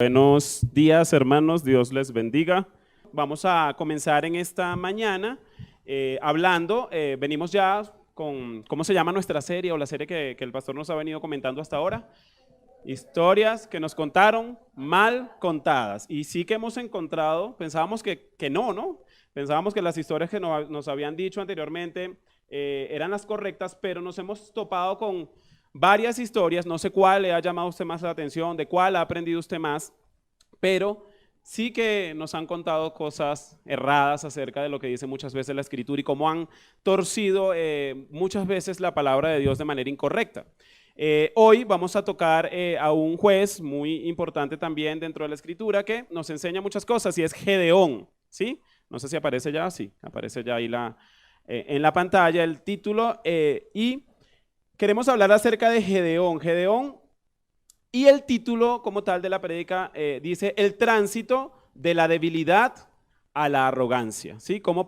Buenos días, hermanos, Dios les bendiga. Vamos a comenzar en esta mañana hablando, venimos ya con, ¿cómo se llama nuestra serie o la serie que el pastor nos ha venido comentando hasta ahora? Historias que nos contaron mal contadas. Y sí que hemos encontrado, pensábamos que no. Pensábamos que las historias que nos habían dicho anteriormente eran las correctas, pero nos hemos topado con varias historias, no sé cuál le ha llamado a usted más la atención, de cuál ha aprendido usted más, pero sí que nos han contado cosas erradas acerca de lo que dice muchas veces la Escritura y cómo han torcido muchas veces la palabra de Dios de manera incorrecta. Hoy vamos a tocar a un juez muy importante también dentro de la Escritura que nos enseña muchas cosas y es Gedeón, ¿sí? No sé si aparece ya, sí, aparece ya ahí en la pantalla el título y queremos hablar acerca de Gedeón. Gedeón y el título como tal de la prédica dice el tránsito de la debilidad a la arrogancia, ¿sí? ¿Cómo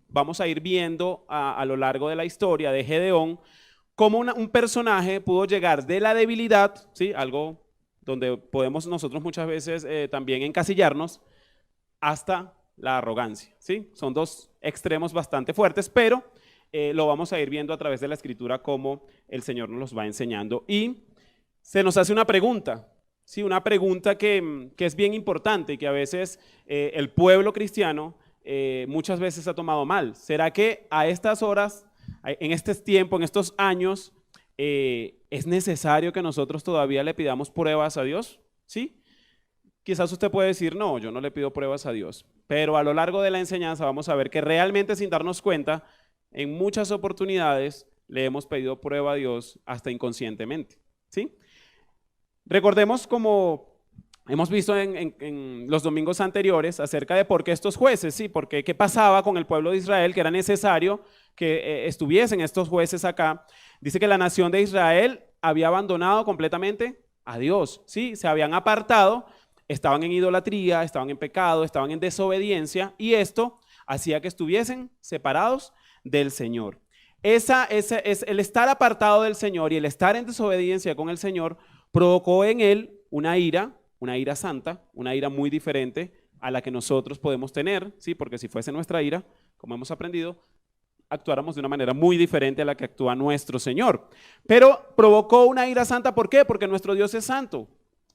vamos a ir viendo a lo largo de la historia de Gedeón, cómo un personaje pudo llegar de la debilidad, ¿sí? Algo donde podemos nosotros muchas veces también encasillarnos, hasta la arrogancia, ¿sí? Son dos extremos bastante fuertes, pero lo vamos a ir viendo a través de la Escritura cómo el Señor nos los va enseñando. Y se nos hace una pregunta, ¿sí? Una pregunta que es bien importante y que a veces el pueblo cristiano muchas veces ha tomado mal. ¿Será que a estas horas, en este tiempo, en estos años, es necesario que nosotros todavía le pidamos pruebas a Dios? ¿Sí? Quizás usted puede decir, no, yo no le pido pruebas a Dios, pero a lo largo de la enseñanza vamos a ver que realmente sin darnos cuenta, en muchas oportunidades le hemos pedido prueba a Dios hasta inconscientemente, ¿sí? Recordemos como hemos visto en los domingos anteriores acerca de por qué estos jueces, ¿sí? Porque qué pasaba con el pueblo de Israel, que era necesario que estuviesen estos jueces acá. Dice que la nación de Israel había abandonado completamente a Dios, ¿sí? Se habían apartado, estaban en idolatría, estaban en pecado, estaban en desobediencia y esto hacía que estuviesen separados del Señor. Es el estar apartado del Señor y el estar en desobediencia con el Señor provocó en él una ira santa, una ira muy diferente a la que nosotros podemos tener, ¿sí? Porque si fuese nuestra ira, como hemos aprendido, actuáramos de una manera muy diferente a la que actúa nuestro Señor. Pero provocó una ira santa, ¿por qué? Porque nuestro Dios es santo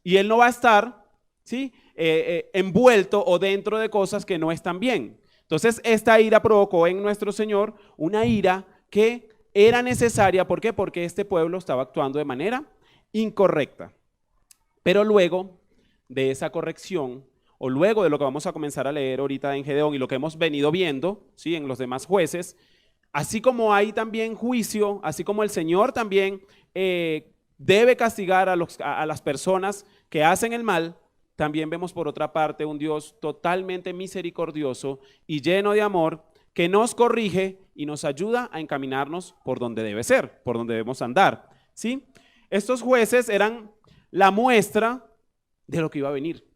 y Él no va a estar, ¿sí? Envuelto o dentro de cosas que no están bien. Entonces, esta ira provocó en nuestro Señor una ira que era necesaria, ¿por qué? Porque este pueblo estaba actuando de manera incorrecta. Pero luego de esa corrección, o luego de lo que vamos a comenzar a leer ahorita en Gedeón y lo que hemos venido viendo, ¿sí? En los demás jueces, así como hay también juicio, así como el Señor también debe castigar a las personas que hacen el mal, también vemos por otra parte un Dios totalmente misericordioso y lleno de amor que nos corrige y nos ayuda a encaminarnos por donde debe ser, por donde debemos andar, ¿sí? Estos jueces eran la muestra de lo que iba a venir.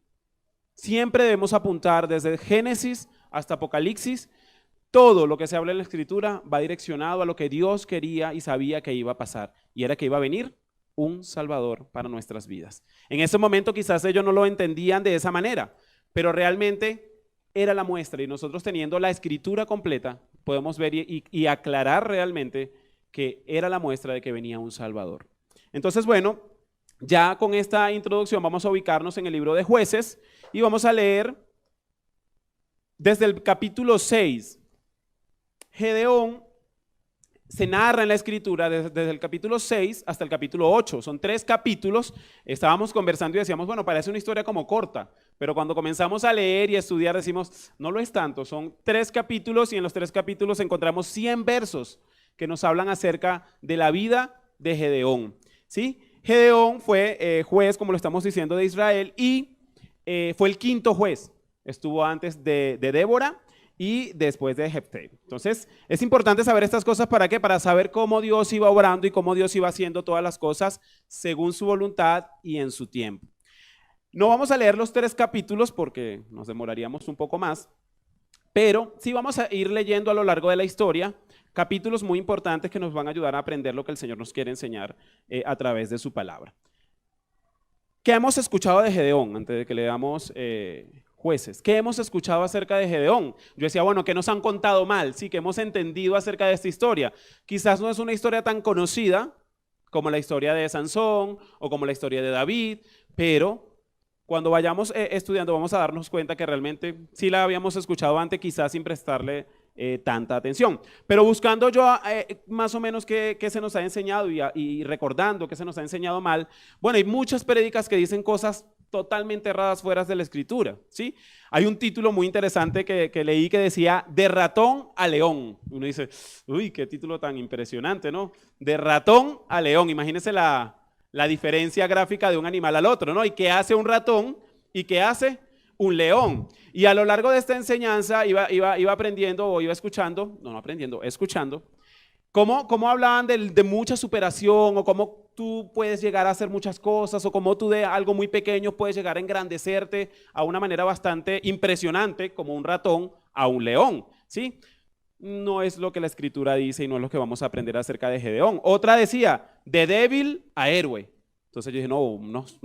Siempre debemos apuntar desde Génesis hasta Apocalipsis. Todo lo que se habla en la Escritura va direccionado a lo que Dios quería y sabía que iba a pasar. Y era que iba a venir un Salvador para nuestras vidas. En ese momento quizás ellos no lo entendían de esa manera, pero realmente era la muestra. Y nosotros teniendo la Escritura completa, podemos ver y aclarar realmente que era la muestra de que venía un Salvador. Entonces, bueno, ya con esta introducción vamos a ubicarnos en el libro de Jueces y vamos a leer desde el capítulo 6. Gedeón se narra en la Escritura desde el capítulo 6 hasta el capítulo 8. Son 3 capítulos. Estábamos conversando y decíamos, bueno, parece una historia como corta, pero cuando comenzamos a leer y a estudiar decimos, no lo es tanto. Son 3 capítulos y en los 3 capítulos encontramos 100 versos que nos hablan acerca de la vida de Gedeón, ¿sí? Gedeón fue juez, como lo estamos diciendo, de Israel y fue el 5.º juez. Estuvo antes de Débora y después de Jefté. Entonces, es importante saber estas cosas, ¿para qué? Para saber cómo Dios iba obrando y cómo Dios iba haciendo todas las cosas según su voluntad y en su tiempo. No vamos a leer los 3 capítulos porque nos demoraríamos un poco más, pero sí vamos a ir leyendo a lo largo de la historia capítulos muy importantes que nos van a ayudar a aprender lo que el Señor nos quiere enseñar a través de su palabra. ¿Qué hemos escuchado de Gedeón antes de que leamos Jueces? ¿Qué hemos escuchado acerca de Gedeón? Yo decía, bueno, ¿qué nos han contado mal? Sí, que hemos entendido acerca de esta historia. Quizás no es una historia tan conocida como la historia de Sansón o como la historia de David, pero cuando vayamos estudiando vamos a darnos cuenta que realmente sí la habíamos escuchado antes, quizás sin prestarle tanta atención. Pero buscando yo más o menos qué se nos ha enseñado y recordando qué se nos ha enseñado mal, bueno, hay muchas prédicas que dicen cosas totalmente erradas fuera de la escritura, ¿sí? Hay un título muy interesante que leí que decía, de ratón a león. Uno dice, uy, qué título tan impresionante, ¿no? De ratón a león. Imagínense la diferencia gráfica de un animal al otro, ¿no? ¿Y qué hace un ratón y qué hace un león? Y a lo largo de esta enseñanza iba aprendiendo o iba escuchando, no aprendiendo, escuchando, cómo hablaban de mucha superación o cómo tú puedes llegar a hacer muchas cosas o cómo tú de algo muy pequeño puedes llegar a engrandecerte a una manera bastante impresionante como un ratón a un león, ¿sí? No es lo que la escritura dice y no es lo que vamos a aprender acerca de Gedeón. Otra decía, de débil a héroe. Entonces yo dije, no, unos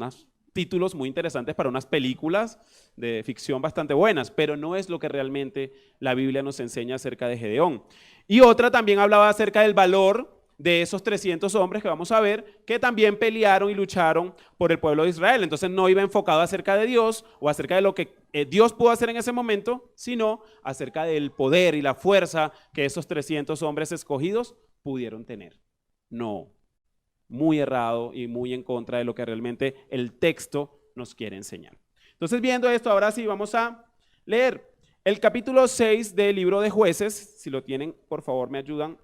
títulos muy interesantes para unas películas de ficción bastante buenas, pero no es lo que realmente la Biblia nos enseña acerca de Gedeón. Y otra también hablaba acerca del valor de esos 300 hombres que vamos a ver, que también pelearon y lucharon por el pueblo de Israel. Entonces no iba enfocado acerca de Dios o acerca de lo que Dios pudo hacer en ese momento, sino acerca del poder y la fuerza que esos 300 hombres escogidos pudieron tener. No, muy errado y muy en contra de lo que realmente el texto nos quiere enseñar. Entonces, viendo esto, ahora sí vamos a leer el capítulo 6 del libro de Jueces. Si lo tienen, por favor, me ayudan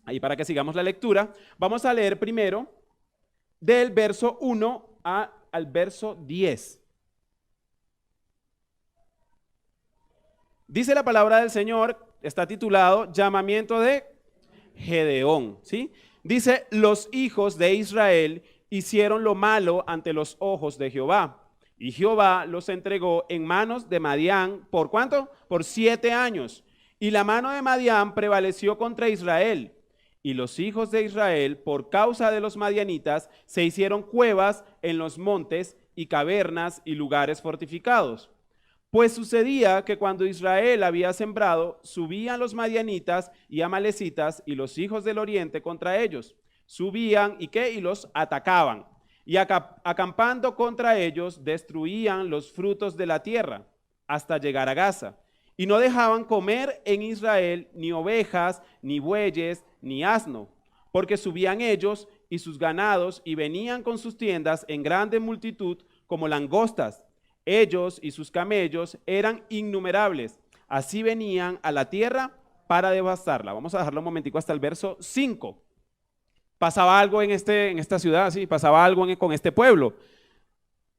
ahí para que sigamos la lectura. Vamos a leer primero del verso 1 al verso 10. Dice la palabra del Señor, está titulado Llamamiento de Gedeón, ¿sí? Dice, los hijos de Israel hicieron lo malo ante los ojos de Jehová, y Jehová los entregó en manos de Madián, ¿por cuánto? Por 7 años. Y la mano de Madián prevaleció contra Israel. Y los hijos de Israel, por causa de los madianitas, se hicieron cuevas en los montes y cavernas y lugares fortificados. Pues sucedía que cuando Israel había sembrado, subían los madianitas y amalecitas y los hijos del oriente contra ellos. Subían y ¿qué? Y los atacaban. Y acampando contra ellos, destruían los frutos de la tierra hasta llegar a Gaza. Y no dejaban comer en Israel ni ovejas, ni bueyes, ni asno, porque subían ellos y sus ganados y venían con sus tiendas en grande multitud como langostas. Ellos y sus camellos eran innumerables. Así venían a la tierra para devastarla. Vamos a dejarlo un momentico hasta el verso 5. Pasaba algo en esta ciudad, sí, pasaba algo con este pueblo.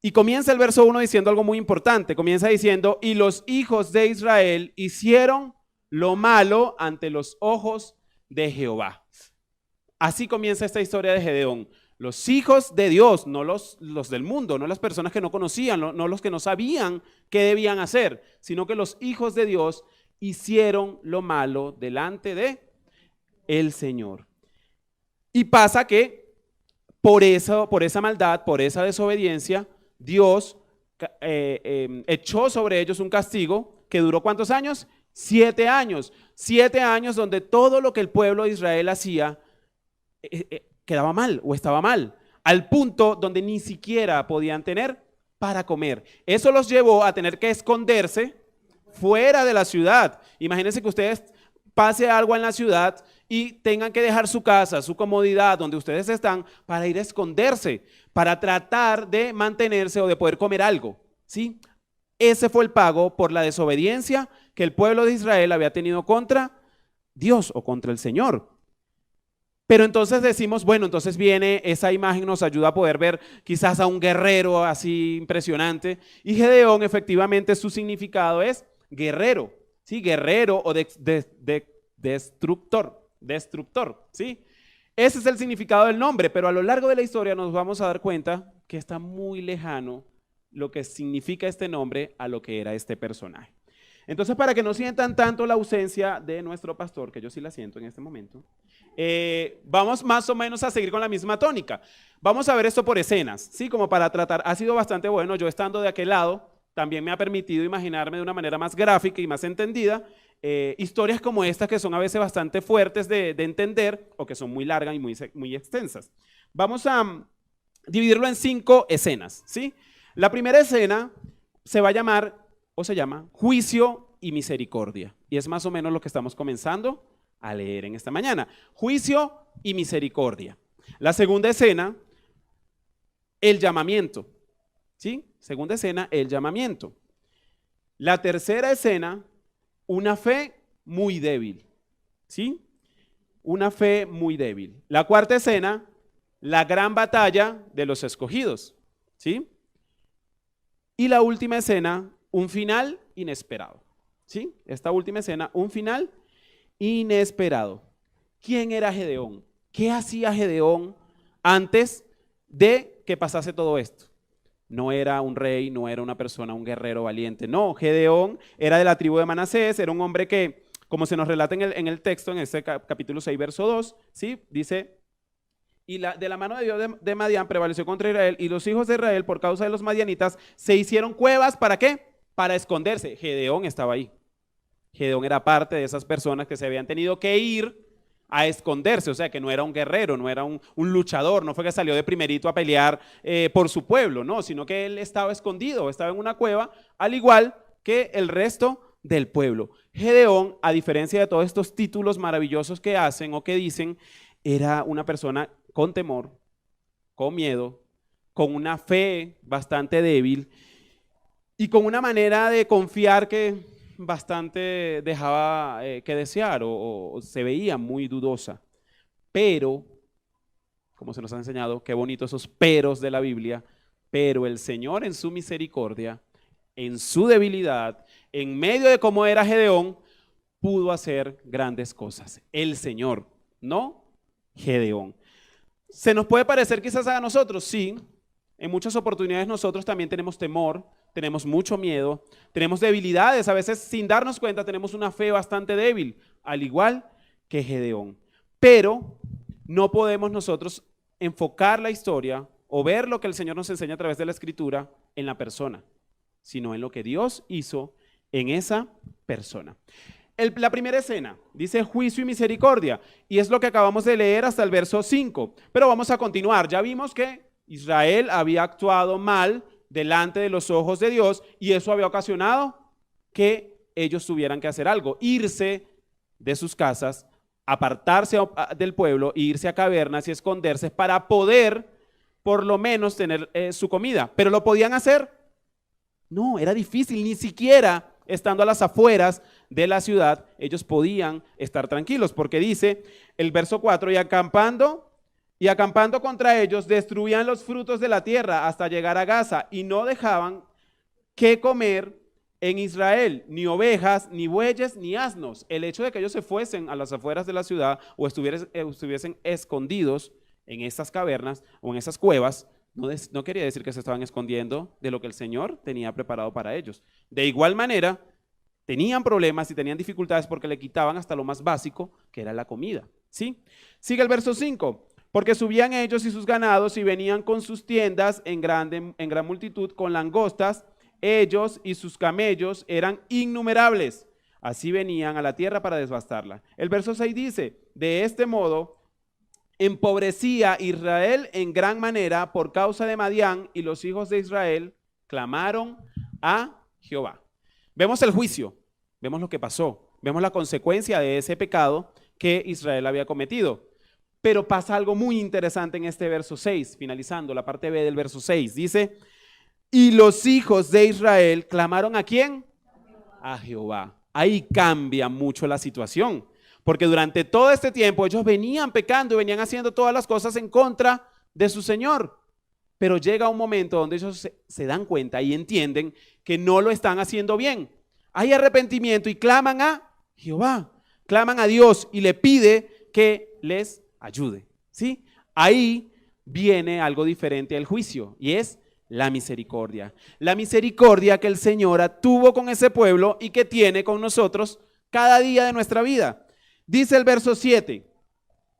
Y comienza el verso 1 diciendo algo muy importante. Comienza diciendo, y los hijos de Israel hicieron lo malo ante los ojos de Jehová. Así comienza esta historia de Gedeón. Los hijos de Dios, no los del mundo, no las personas que no conocían, no los que no sabían qué debían hacer, sino que los hijos de Dios hicieron lo malo delante de el Señor. Y pasa que por esa maldad, por esa desobediencia, Dios echó sobre ellos un castigo que duró ¿cuántos años? 7 años. 7 años donde todo lo que el pueblo de Israel hacía quedaba mal o estaba mal, al punto donde ni siquiera podían tener para comer. Eso los llevó a tener que esconderse fuera de la ciudad. Imagínense que ustedes pase algo en la ciudad y tengan que dejar su casa, su comodidad, donde ustedes están, para ir a esconderse, para tratar de mantenerse o de poder comer algo, ¿sí? Ese fue el pago por la desobediencia que el pueblo de Israel había tenido contra Dios o contra el Señor. Pero entonces decimos, bueno, entonces viene esa imagen, nos ayuda a poder ver quizás a un guerrero así impresionante. Y Gedeón, efectivamente, su significado es guerrero, ¿sí? Guerrero o destructor, ¿sí? Ese es el significado del nombre, pero a lo largo de la historia nos vamos a dar cuenta que está muy lejano lo que significa este nombre a lo que era este personaje. Entonces, para que no sientan tanto la ausencia de nuestro pastor, que yo sí la siento en este momento, Vamos más o menos a seguir con la misma tónica. Vamos a ver esto por escenas, ¿sí? Como para tratar, ha sido bastante bueno. Yo estando de aquel lado, también me ha permitido imaginarme de una manera más gráfica y más entendida historias como estas que son a veces bastante fuertes de entender o que son muy largas y muy extensas. Vamos a dividirlo en 5 escenas, ¿sí? La primera escena se va a llamar, o se llama, juicio y misericordia. Y es más o menos lo que estamos comenzando a leer en esta mañana. Juicio y misericordia. La segunda escena, el llamamiento. ¿Sí? Segunda escena, el llamamiento. La tercera escena, una fe muy débil. ¿Sí? Una fe muy débil. La cuarta escena, la gran batalla de los escogidos. ¿Sí? Y la última escena, un final inesperado. ¿Sí? Esta última escena, un final inesperado. ¿Quién era Gedeón? ¿Qué hacía Gedeón antes de que pasase todo esto? No era un rey, no era una persona, un guerrero valiente. No, Gedeón era de la tribu de Manasés, era un hombre que, como se nos relata en el texto, en este capítulo 6, verso 2, ¿sí? Dice, y de la mano de Dios de Madián prevaleció contra Israel, y los hijos de Israel, por causa de los madianitas, se hicieron cuevas, ¿para qué? Para esconderse. Gedeón estaba ahí. Gedeón era parte de esas personas que se habían tenido que ir a esconderse, o sea que no era un guerrero, no era un luchador, no fue que salió de primerito a pelear por su pueblo, no, sino que él estaba escondido, estaba en una cueva, al igual que el resto del pueblo. Gedeón, a diferencia de todos estos títulos maravillosos que hacen o que dicen, era una persona con temor, con miedo, con una fe bastante débil y con una manera de confiar que bastante dejaba que desear o se veía muy dudosa. Pero, como se nos ha enseñado, qué bonito esos peros de la Biblia, pero el Señor en su misericordia, en su debilidad, en medio de cómo era Gedeón, pudo hacer grandes cosas. El Señor, no Gedeón. ¿Se nos puede parecer quizás a nosotros? Sí. En muchas oportunidades nosotros también tenemos temor, tenemos mucho miedo, tenemos debilidades, a veces sin darnos cuenta tenemos una fe bastante débil, al igual que Gedeón. Pero no podemos nosotros enfocar la historia o ver lo que el Señor nos enseña a través de la Escritura en la persona, sino en lo que Dios hizo en esa persona. La primera escena dice juicio y misericordia, y es lo que acabamos de leer hasta el verso 5, pero vamos a continuar. Ya vimos que Israel había actuado mal delante de los ojos de Dios y eso había ocasionado que ellos tuvieran que hacer algo, irse de sus casas, apartarse del pueblo, e irse a cavernas y esconderse para poder por lo menos tener su comida. ¿Pero lo podían hacer? No, era difícil, ni siquiera estando a las afueras de la ciudad ellos podían estar tranquilos, porque dice el verso 4, y acampando contra ellos, destruían los frutos de la tierra hasta llegar a Gaza y no dejaban que comer en Israel, ni ovejas, ni bueyes, ni asnos. El hecho de que ellos se fuesen a las afueras de la ciudad o estuviesen escondidos en estas cavernas o en esas cuevas, no quería decir que se estaban escondiendo de lo que el Señor tenía preparado para ellos. De igual manera, tenían problemas y tenían dificultades porque le quitaban hasta lo más básico, que era la comida. ¿Sí? Sigue el verso 5. Porque subían ellos y sus ganados y venían con sus tiendas en gran multitud con langostas, ellos y sus camellos eran innumerables. Así venían a la tierra para devastarla. El verso 6 dice, de este modo empobrecía Israel en gran manera por causa de Madián, y los hijos de Israel clamaron a Jehová. Vemos el juicio, vemos lo que pasó, vemos la consecuencia de ese pecado que Israel había cometido. Pero pasa algo muy interesante en este verso 6, finalizando la parte B del verso 6. Dice, y los hijos de Israel clamaron ¿a quién? A Jehová. Ahí cambia mucho la situación, porque durante todo este tiempo ellos venían pecando y venían haciendo todas las cosas en contra de su Señor. Pero llega un momento donde ellos se dan cuenta y entienden que no lo están haciendo bien. Hay arrepentimiento y claman a Jehová, claman a Dios y le pide que les ayude, ¿sí? Ahí viene algo diferente al juicio y es la misericordia. La misericordia que el Señor tuvo con ese pueblo y que tiene con nosotros cada día de nuestra vida. Dice el verso 7,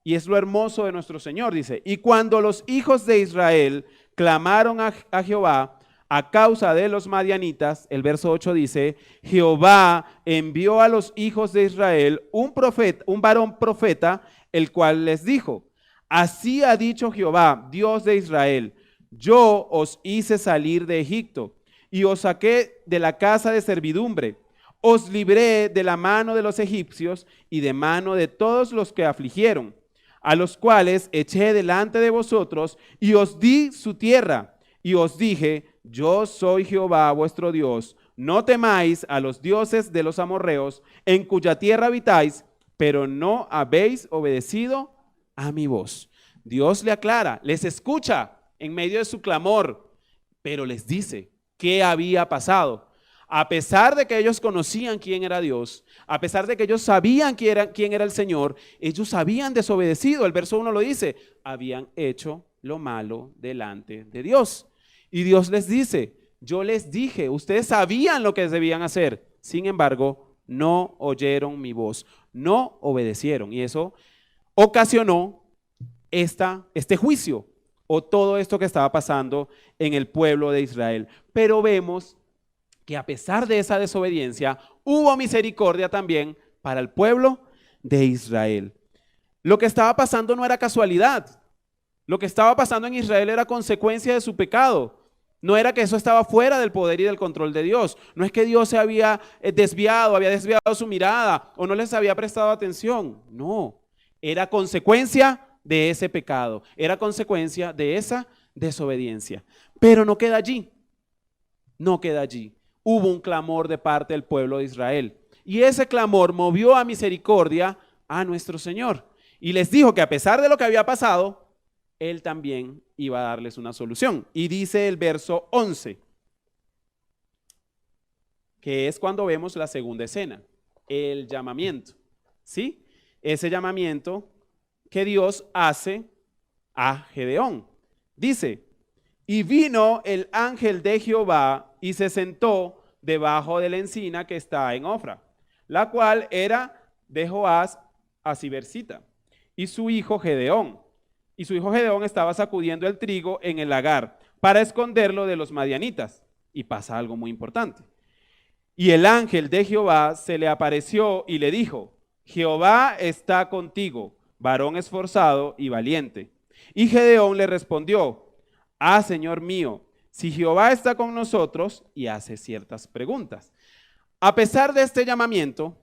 Y es lo hermoso de nuestro Señor, dice, y cuando los hijos de Israel clamaron a Jehová a causa de los madianitas, el verso 8 dice, Jehová envió a los hijos de Israel un profeta, un varón profeta, el cual les dijo, así ha dicho Jehová, Dios de Israel, yo os hice salir de Egipto y os saqué de la casa de servidumbre. Os libré de la mano de los egipcios y de mano de todos los que afligieron, a los cuales eché delante de vosotros y os di su tierra. Y os dije, yo soy Jehová vuestro Dios, no temáis a los dioses de los amorreos, en cuya tierra habitáis, pero no habéis obedecido a mi voz. Dios le aclara, les escucha en medio de su clamor, pero les dice qué había pasado. A pesar de que ellos conocían quién era Dios, a pesar de que ellos sabían quién era el Señor, ellos habían desobedecido. El verso 1 lo dice, habían hecho lo malo delante de Dios. Y Dios les dice, yo les dije, ustedes sabían lo que debían hacer, sin embargo, no oyeron mi voz, no obedecieron. Y eso ocasionó este juicio o todo esto que estaba pasando en el pueblo de Israel. Pero vemos que a pesar de esa desobediencia, hubo misericordia también para el pueblo de Israel. Lo que estaba pasando no era casualidad. Lo que estaba pasando en Israel era consecuencia de su pecado. No era que eso estaba fuera del poder y del control de Dios. No es que Dios se había desviado su mirada o no les había prestado atención. No, era consecuencia de ese pecado. Era consecuencia de esa desobediencia. Pero no queda allí. No queda allí. Hubo un clamor de parte del pueblo de Israel. Y ese clamor movió a misericordia a nuestro Señor. Y les dijo que a pesar de lo que había pasado, Él también iba a darles una solución. Y dice el verso 11, que es cuando vemos la segunda escena, el llamamiento. ¿Sí? Ese llamamiento que Dios hace a Gedeón. Dice, y vino el ángel de Jehová y se sentó debajo de la encina que está en Ofra, la cual era de Joás Asibersita, y su hijo Gedeón. Y su hijo Gedeón estaba sacudiendo el trigo en el lagar para esconderlo de los madianitas. Y pasa algo muy importante. Y el ángel de Jehová se le apareció y le dijo, Jehová está contigo, varón esforzado y valiente. Y Gedeón le respondió, Señor mío, si Jehová está con nosotros, y hace ciertas preguntas. A pesar de este llamamiento,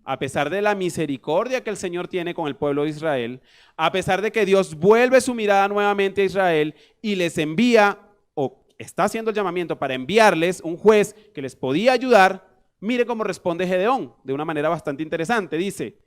a pesar de la misericordia que el Señor tiene con el pueblo de Israel, a pesar de que Dios vuelve su mirada nuevamente a Israel y les envía, o está haciendo el llamamiento para enviarles un juez que les podía ayudar, mire cómo responde Gedeón, de una manera bastante interesante. Dice,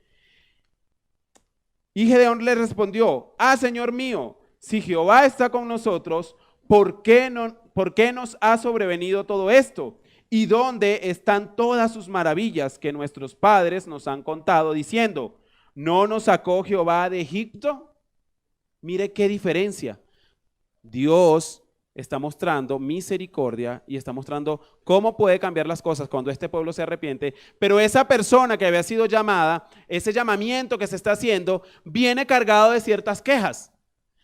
y Gedeón le respondió, Señor mío, si Jehová está con nosotros, ¿por qué nos ha sobrevenido todo esto? ¿Y dónde están todas sus maravillas que nuestros padres nos han contado diciendo, ¿no nos sacó Jehová de Egipto? Mire qué diferencia. Dios está mostrando misericordia y está mostrando cómo puede cambiar las cosas cuando este pueblo se arrepiente, pero esa persona que había sido llamada, ese llamamiento que se está haciendo, viene cargado de ciertas quejas.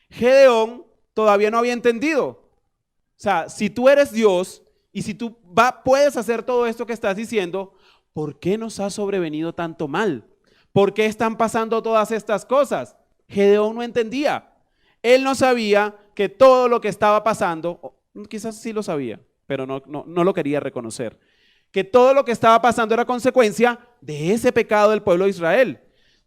Gedeón todavía no había entendido. O sea, si tú eres Dios y si tú puedes hacer todo esto que estás diciendo, ¿por qué nos ha sobrevenido tanto mal? ¿Por qué están pasando todas estas cosas? Gedeón no entendía. Él no sabía que todo lo que estaba pasando, quizás sí lo sabía, pero no lo quería reconocer, que todo lo que estaba pasando era consecuencia de ese pecado del pueblo de Israel.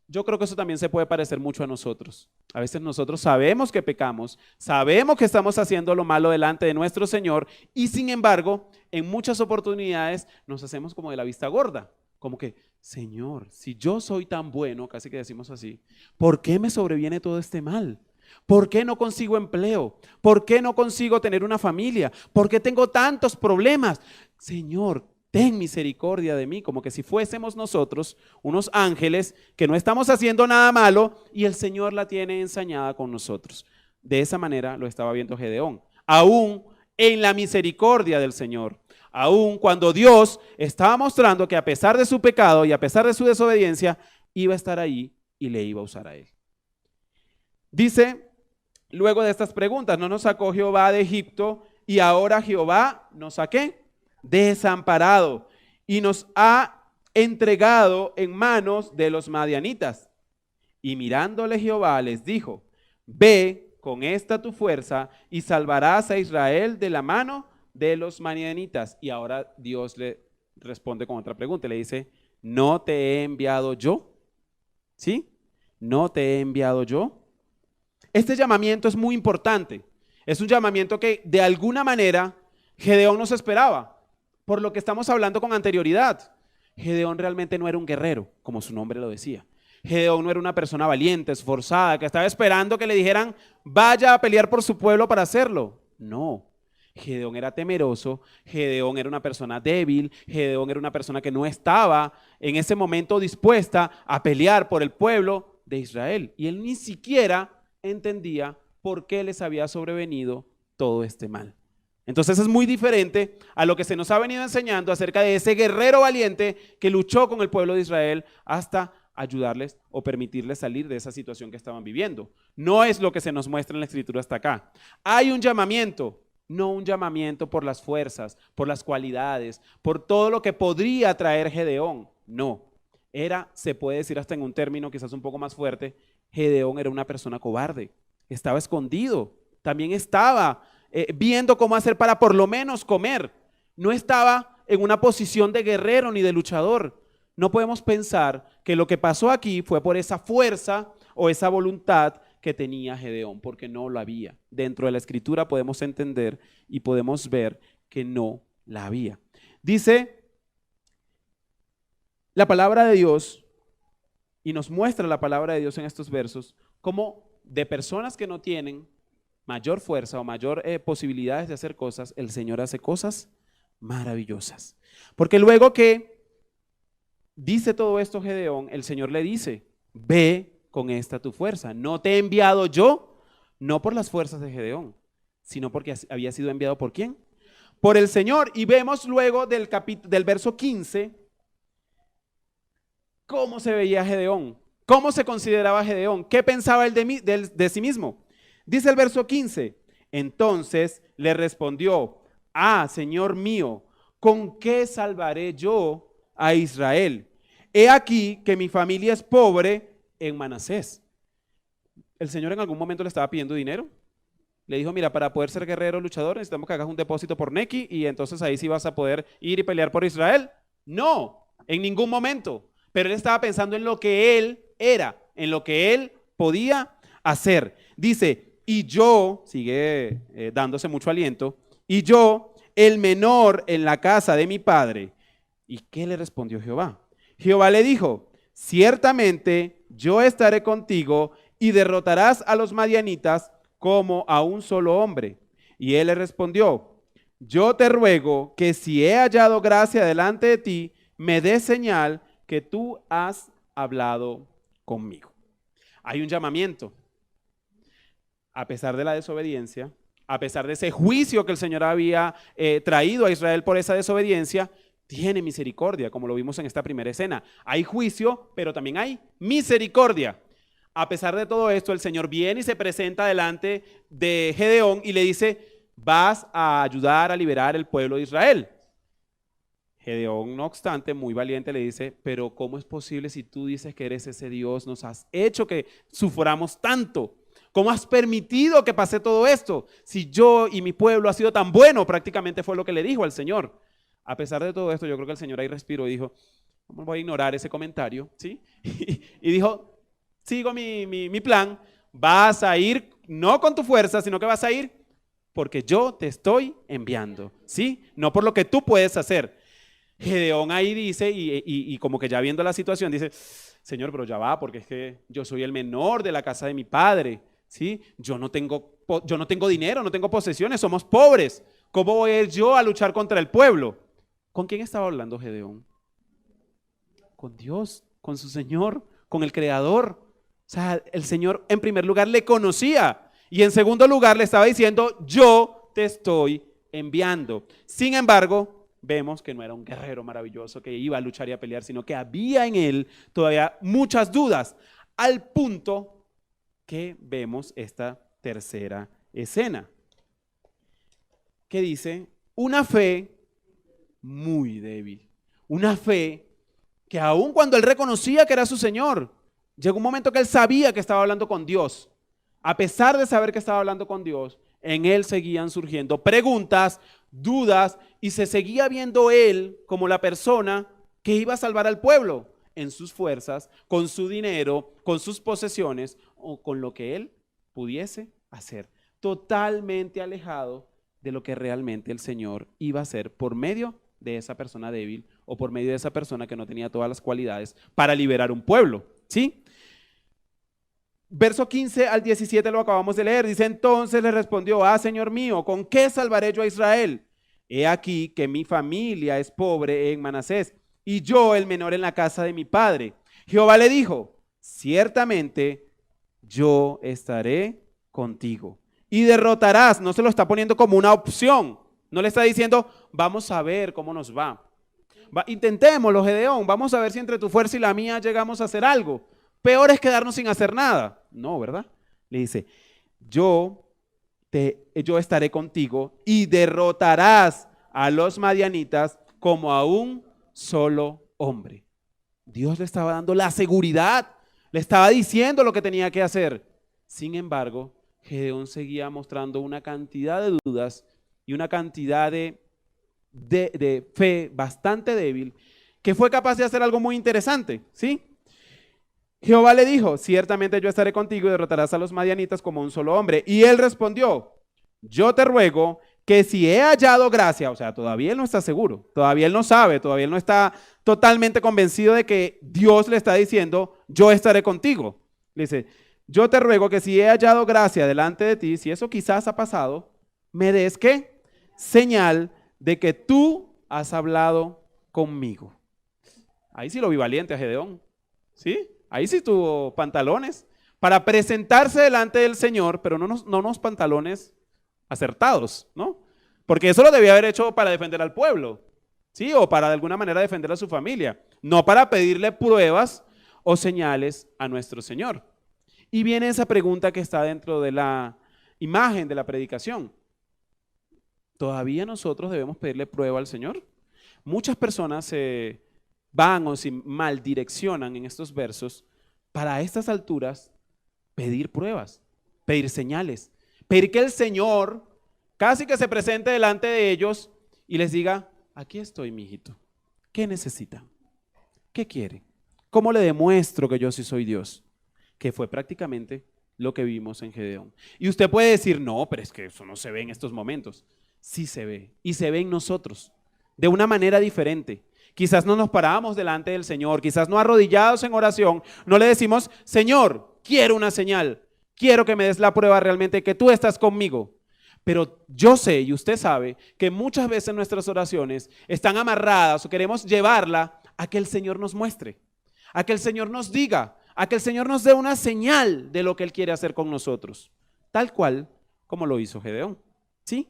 Yo creo que eso también se puede parecer mucho a nosotros. A veces nosotros sabemos que pecamos, sabemos que estamos haciendo lo malo delante de nuestro Señor y sin embargo, en muchas oportunidades nos hacemos como de la vista gorda, como que, Señor, si yo soy tan bueno, casi que decimos así, ¿por qué me sobreviene todo este mal? ¿Por qué no consigo empleo? ¿Por qué no consigo tener una familia? ¿Por qué tengo tantos problemas? Señor, ten misericordia de mí, como que si fuésemos nosotros unos ángeles que no estamos haciendo nada malo y el Señor la tiene ensañada con nosotros. De esa manera lo estaba viendo Gedeón, aún en la misericordia del Señor, aún cuando Dios estaba mostrando que a pesar de su pecado y a pesar de su desobediencia, iba a estar ahí y le iba a usar a él. Dice, luego de estas preguntas, ¿no nos sacó Jehová de Egipto y ahora Jehová nos ha ¿qué? Desamparado y nos ha entregado en manos de los madianitas? Y mirándole Jehová les dijo, ve con esta tu fuerza y salvarás a Israel de la mano de los madianitas. Y ahora Dios le responde con otra pregunta, le dice, ¿no te he enviado yo? ¿Sí? ¿No te he enviado yo? Este llamamiento es muy importante. Es un llamamiento que de alguna manera Gedeón no se esperaba, por lo que estamos hablando con anterioridad. Gedeón realmente no era un guerrero, como su nombre lo decía. Gedeón no era una persona valiente, esforzada, que estaba esperando que le dijeran, vaya a pelear por su pueblo para hacerlo. No. Gedeón era temeroso, Gedeón era una persona débil, Gedeón era una persona que no estaba en ese momento dispuesta a pelear por el pueblo de Israel. Y él ni siquiera entendía por qué les había sobrevenido todo este mal. Entonces es muy diferente a lo que se nos ha venido enseñando acerca de ese guerrero valiente que luchó con el pueblo de Israel hasta ayudarles o permitirles salir de esa situación que estaban viviendo. No es lo que se nos muestra en la Escritura hasta acá. Hay un llamamiento, no un llamamiento por las fuerzas, por las cualidades, por todo lo que podría traer Gedeón. No, se puede decir hasta en un término quizás un poco más fuerte, Gedeón era una persona cobarde, estaba escondido, también estaba viendo cómo hacer para por lo menos comer. No estaba en una posición de guerrero ni de luchador. No podemos pensar que lo que pasó aquí fue por esa fuerza o esa voluntad que tenía Gedeón, porque no lo había. Dentro de la Escritura podemos entender y podemos ver que no la había. Dice la palabra de Dios y nos muestra la palabra de Dios en estos versos como de personas que no tienen mayor fuerza o mayor posibilidades de hacer cosas, el Señor hace cosas maravillosas. Porque luego que dice todo esto Gedeón, el Señor le dice, ve con esta tu fuerza. No te he enviado yo, no por las fuerzas de Gedeón, sino porque había sido enviado ¿por quién? Por el Señor. Y vemos luego del verso 15, cómo se veía Gedeón, cómo se consideraba Gedeón, qué pensaba él de sí mismo. Dice el verso 15, entonces le respondió, Señor mío, ¿con qué salvaré yo a Israel? He aquí que mi familia es pobre en Manasés. El Señor en algún momento le estaba pidiendo dinero. Le dijo, mira, para poder ser guerrero luchador necesitamos que hagas un depósito por Nequi y entonces ahí sí vas a poder ir y pelear por Israel. No, en ningún momento. Pero él estaba pensando en lo que él era, en lo que él podía hacer. Dice, y yo, sigue dándose mucho aliento, y yo, el menor en la casa de mi padre. ¿Y qué le respondió Jehová? Jehová le dijo, ciertamente yo estaré contigo y derrotarás a los madianitas como a un solo hombre. Y él le respondió, yo te ruego que si he hallado gracia delante de ti, me des señal que tú has hablado conmigo. Hay un llamamiento. A pesar de la desobediencia, a pesar de ese juicio que el Señor había traído a Israel por esa desobediencia, tiene misericordia, como lo vimos en esta primera escena. Hay juicio, pero también hay misericordia. A pesar de todo esto, el Señor viene y se presenta delante de Gedeón y le dice, vas a ayudar a liberar el pueblo de Israel. Gedeón, no obstante, muy valiente, le dice, pero ¿cómo es posible si tú dices que eres ese Dios? Nos has hecho que suframos tanto. ¿Cómo has permitido que pase todo esto? Si yo y mi pueblo ha sido tan bueno, prácticamente fue lo que le dijo al Señor. A pesar de todo esto, yo creo que el Señor ahí respiró y dijo, ¿cómo voy a ignorar ese comentario? ¿Sí? Y dijo, sigo mi plan, vas a ir no con tu fuerza, sino que vas a ir porque yo te estoy enviando, ¿sí? No por lo que tú puedes hacer. Gedeón ahí dice, y como que ya viendo la situación, dice, Señor, pero ya va, porque es que yo soy el menor de la casa de mi padre, ¿sí? Yo no tengo dinero, no tengo posesiones, somos pobres. ¿Cómo voy a ir yo a luchar contra el pueblo? ¿Con quién estaba hablando Gedeón? Con Dios, con su Señor, con el Creador. O sea, el Señor en primer lugar le conocía y en segundo lugar le estaba diciendo, yo te estoy enviando. Sin embargo, vemos que no era un guerrero maravilloso que iba a luchar y a pelear, sino que había en él todavía muchas dudas, al punto que vemos esta tercera escena, que dice una fe muy débil, una fe que aun cuando él reconocía que era su Señor, llegó un momento que él sabía que estaba hablando con Dios. A pesar de saber que estaba hablando con Dios, en él seguían surgiendo preguntas, dudas, y se seguía viendo él como la persona que iba a salvar al pueblo en sus fuerzas, con su dinero, con sus posesiones o con lo que él pudiese hacer. Totalmente alejado de lo que realmente el Señor iba a hacer por medio de esa persona débil o por medio de esa persona que no tenía todas las cualidades para liberar un pueblo, ¿sí? Verso 15 al 17 lo acabamos de leer. Dice, entonces le respondió, Señor mío, ¿con qué salvaré yo a Israel? He aquí que mi familia es pobre en Manasés y yo el menor en la casa de mi padre. Jehová le dijo, ciertamente yo estaré contigo y derrotarás. No se lo está poniendo como una opción. No le está diciendo, vamos a ver cómo nos va. Intentémoslo, Gedeón. Vamos a ver si entre tu fuerza y la mía llegamos a hacer algo. Peor es quedarnos sin hacer nada. No, ¿verdad? Le dice, yo estaré contigo y derrotarás a los madianitas como a un solo hombre. Dios le estaba dando la seguridad, le estaba diciendo lo que tenía que hacer. Sin embargo, Gedeón seguía mostrando una cantidad de dudas y una cantidad de fe bastante débil, que fue capaz de hacer algo muy interesante, ¿sí? Jehová le dijo, ciertamente yo estaré contigo y derrotarás a los madianitas como un solo hombre. Y él respondió, yo te ruego que si he hallado gracia, o sea, todavía él no está seguro, todavía él no sabe, todavía él no está totalmente convencido de que Dios le está diciendo, yo estaré contigo. Le dice, yo te ruego que si he hallado gracia delante de ti, si eso quizás ha pasado, me des ¿qué? Señal de que tú has hablado conmigo. Ahí sí lo vi valiente a Gedeón, ¿sí? Ahí sí tuvo pantalones para presentarse delante del Señor, pero no unos pantalones acertados, ¿no? Porque eso lo debía haber hecho para defender al pueblo, ¿sí? O para de alguna manera defender a su familia, no para pedirle pruebas o señales a nuestro Señor. Y viene esa pregunta que está dentro de la imagen de la predicación. ¿Todavía nosotros debemos pedirle prueba al Señor? Muchas personas se van o se maldireccionan en estos versos para a estas alturas pedir pruebas, pedir señales, pedir que el Señor casi que se presente delante de ellos y les diga, aquí estoy, mi hijito, ¿qué necesita? ¿Qué quiere? ¿Cómo le demuestro que yo sí soy Dios? Que fue prácticamente lo que vimos en Gedeón. Y usted puede decir, no, pero es que eso no se ve en estos momentos. Sí se ve, y se ve en nosotros, de una manera diferente. Quizás no nos paramos delante del Señor, quizás no arrodillados en oración, no le decimos, Señor, quiero una señal, quiero que me des la prueba realmente que tú estás conmigo. Pero yo sé y usted sabe que muchas veces nuestras oraciones están amarradas o queremos llevarla a que el Señor nos muestre, a que el Señor nos diga, a que el Señor nos dé una señal de lo que Él quiere hacer con nosotros, tal cual como lo hizo Gedeón, ¿sí?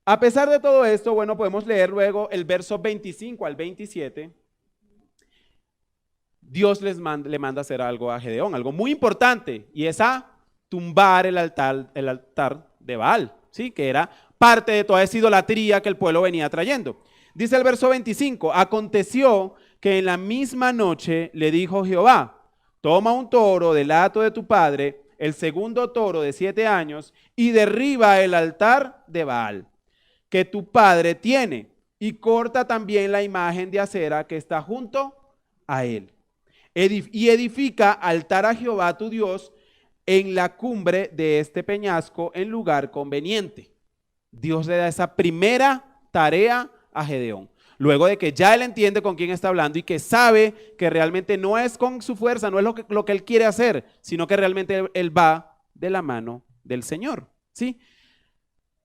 A pesar de todo esto, bueno, podemos leer luego el verso 25 al 27. Dios le manda a hacer algo a Gedeón, algo muy importante, y es a tumbar el altar de Baal, ¿sí? Que era parte de toda esa idolatría que el pueblo venía trayendo. Dice el verso 25, aconteció que en la misma noche le dijo Jehová, toma un toro del hato de tu padre, el segundo toro de 7 años, y derriba el altar de Baal que tu padre tiene, y corta también la imagen de acera que está junto a él. Y edifica altar a Jehová tu Dios en la cumbre de este peñasco en lugar conveniente. Dios le da esa primera tarea a Gedeón. Luego de que ya él entiende con quién está hablando y que sabe que realmente no es con su fuerza, no es lo que él quiere hacer, sino que realmente él va de la mano del Señor, ¿sí?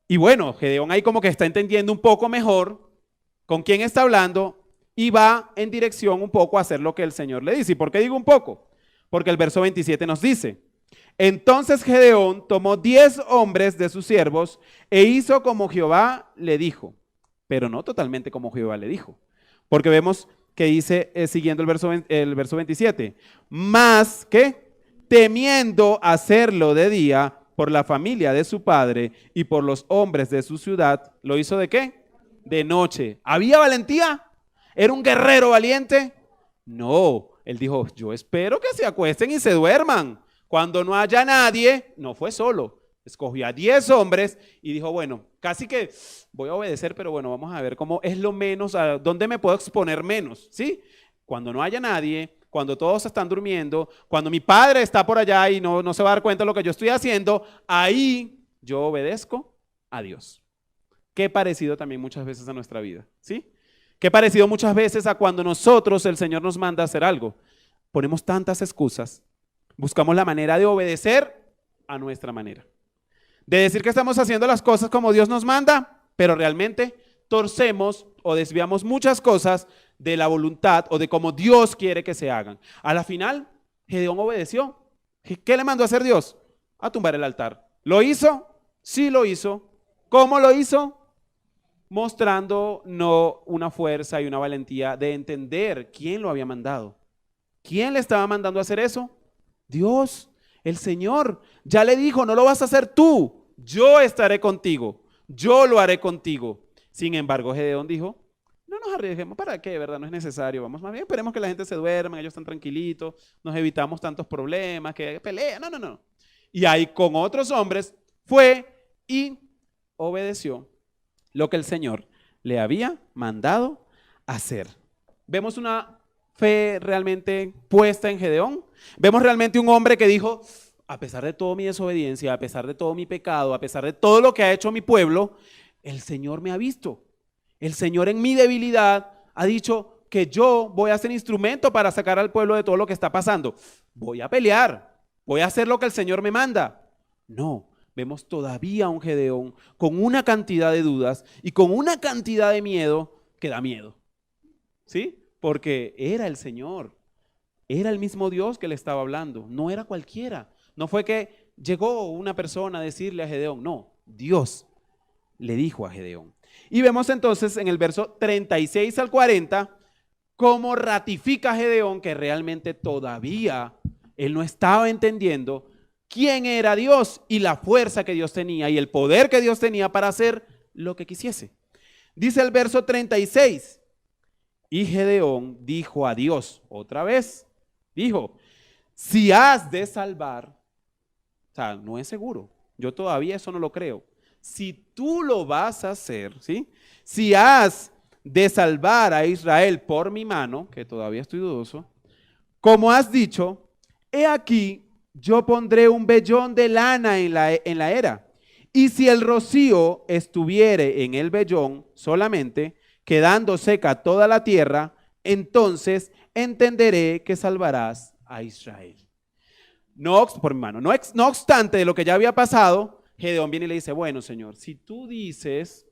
Y bueno, Gedeón ahí como que está entendiendo un poco mejor con quién está hablando y va en dirección un poco a hacer lo que el Señor le dice. ¿Y por qué digo un poco? Porque el verso 27 nos dice, entonces Gedeón tomó 10 hombres de sus siervos e hizo como Jehová le dijo, pero no totalmente como Jehová le dijo. Porque vemos que dice, siguiendo el verso 27, más que temiendo hacerlo de día por la familia de su padre y por los hombres de su ciudad, ¿lo hizo de qué? De noche. ¿Había valentía? ¿Era un guerrero valiente? No, él dijo, yo espero que se acuesten y se duerman. Cuando no haya nadie, no fue solo. Escogió a 10 hombres y dijo, bueno, casi que voy a obedecer, pero bueno, vamos a ver cómo es lo menos, a dónde me puedo exponer menos, ¿sí? Cuando no haya nadie, cuando todos están durmiendo, cuando mi padre está por allá y no se va a dar cuenta de lo que yo estoy haciendo, ahí yo obedezco a Dios. Qué parecido también muchas veces a nuestra vida, ¿sí? Qué parecido muchas veces a cuando nosotros, el Señor nos manda a hacer algo. Ponemos tantas excusas, buscamos la manera de obedecer a nuestra manera. De decir que estamos haciendo las cosas como Dios nos manda, pero realmente torcemos o desviamos muchas cosas de la voluntad o de cómo Dios quiere que se hagan. A la final, Gedeón obedeció. ¿Qué le mandó a hacer Dios? A tumbar el altar. ¿Lo hizo? Sí lo hizo. ¿Cómo lo hizo? Mostrando no una fuerza y una valentía de entender quién lo había mandado. ¿Quién le estaba mandando a hacer eso? Dios, el Señor. Ya le dijo, no lo vas a hacer tú, yo estaré contigo, yo lo haré contigo. Sin embargo, Gedeón dijo, no nos arriesguemos, ¿para qué? ¿Verdad? No es necesario, vamos más bien, esperemos que la gente se duerma, ellos están tranquilitos, nos evitamos tantos problemas, que pelean, no. Y ahí con otros hombres fue y obedeció lo que el Señor le había mandado hacer. Vemos una fe realmente puesta en Gedeón. Vemos realmente un hombre que dijo, a pesar de toda mi desobediencia, a pesar de todo mi pecado, a pesar de todo lo que ha hecho mi pueblo, el Señor me ha visto. El Señor en mi debilidad ha dicho que yo voy a ser instrumento para sacar al pueblo de todo lo que está pasando. Voy a pelear, voy a hacer lo que el Señor me manda. No, vemos todavía a un Gedeón con una cantidad de dudas y con una cantidad de miedo que da miedo. ¿Sí? Porque era el Señor, era el mismo Dios que le estaba hablando, no era cualquiera. No fue que llegó una persona a decirle a Gedeón, no, Dios le dijo a Gedeón. Y vemos entonces en el verso 36 al 40 cómo ratifica Gedeón que realmente todavía él no estaba entendiendo quién era Dios y la fuerza que Dios tenía y el poder que Dios tenía para hacer lo que quisiese. Dice el verso 36, y Gedeón dijo a Dios, otra vez, dijo, si has de salvar, o sea, no es seguro, yo todavía eso no lo creo. Si tú lo vas a hacer, ¿sí? Si has de salvar a Israel por mi mano, que todavía estoy dudoso, como has dicho, he aquí, yo pondré un vellón de lana en la era, y si el rocío estuviere en el vellón solamente, quedando seca toda la tierra, entonces entenderé que salvarás a Israel. No obstante de lo que ya había pasado, Gedeón viene y le dice, bueno, Señor, si tú dices,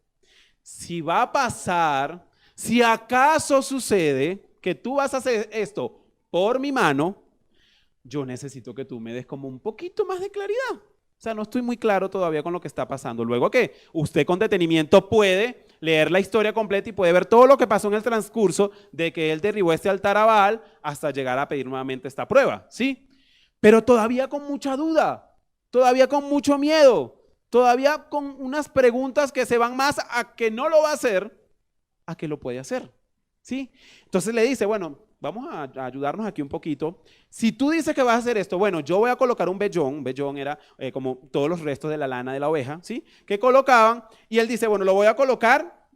si va a pasar, si acaso sucede que tú vas a hacer esto por mi mano, yo necesito que tú me des como un poquito más de claridad. O sea, no estoy muy claro todavía con lo que está pasando. Luego que usted con detenimiento puede leer la historia completa y puede ver todo lo que pasó en el transcurso de que él derribó este altar a Baal hasta llegar a pedir nuevamente esta prueba, ¿sí? Pero todavía con mucha duda, todavía con mucho miedo, todavía con unas preguntas que se van más a que no lo va a hacer, a que lo puede hacer, ¿sí? Entonces le dice, bueno, vamos a ayudarnos aquí un poquito. Si tú dices que vas a hacer esto, bueno, yo voy a colocar un vellón era como todos los restos de la lana de la oveja, ¿sí? Que colocaban, y él dice, bueno, lo voy a colocar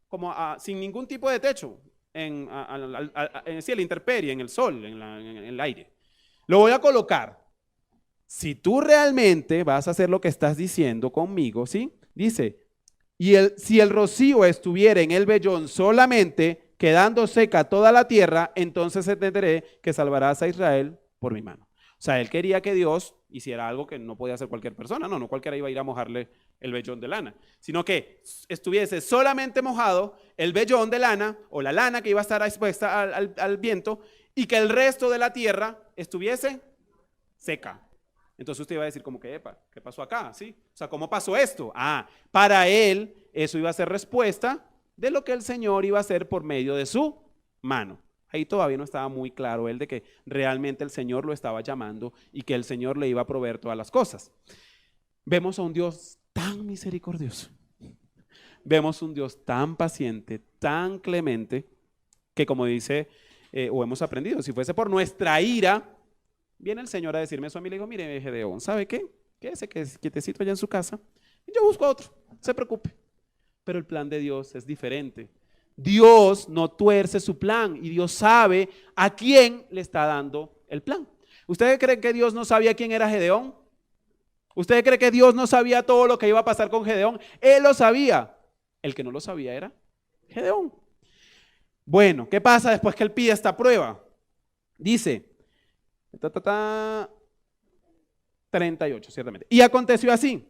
como sin ningún tipo de techo, en la intemperie, en el sol, en el aire. Lo voy a colocar. Si tú realmente vas a hacer lo que estás diciendo conmigo, ¿sí? Dice, si el rocío estuviera en el vellón solamente, quedando seca toda la tierra, entonces entenderé que salvarás a Israel por mi mano. O sea, él quería que Dios hiciera algo que no podía hacer cualquier persona. No cualquiera iba a ir a mojarle el vellón de lana, sino que estuviese solamente mojado el vellón de lana o la lana que iba a estar expuesta al viento y que el resto de la tierra estuviese seca. Entonces usted iba a decir como que, epa, ¿qué pasó acá? ¿Sí? O sea, ¿cómo pasó esto? Para él eso iba a ser respuesta de lo que el Señor iba a hacer por medio de su mano. Ahí todavía no estaba muy claro él de que realmente el Señor lo estaba llamando y que el Señor le iba a proveer todas las cosas. Vemos a un Dios tan misericordioso. Vemos un Dios tan paciente, tan clemente, que como dice, o hemos aprendido, si fuese por nuestra ira, viene el Señor a decirme eso a mí, le digo, mire, Gedeón, ¿sabe qué? Quédese quietecito allá en su casa, y yo busco a otro, no se preocupe. Pero el plan de Dios es diferente. Dios no tuerce su plan y Dios sabe a quién le está dando el plan. ¿Ustedes creen que Dios no sabía quién era Gedeón? ¿Ustedes creen que Dios no sabía todo lo que iba a pasar con Gedeón? Él lo sabía. El que no lo sabía era Gedeón. Bueno, ¿qué pasa después que él pide esta prueba? Dice, 38, ciertamente. Y aconteció así,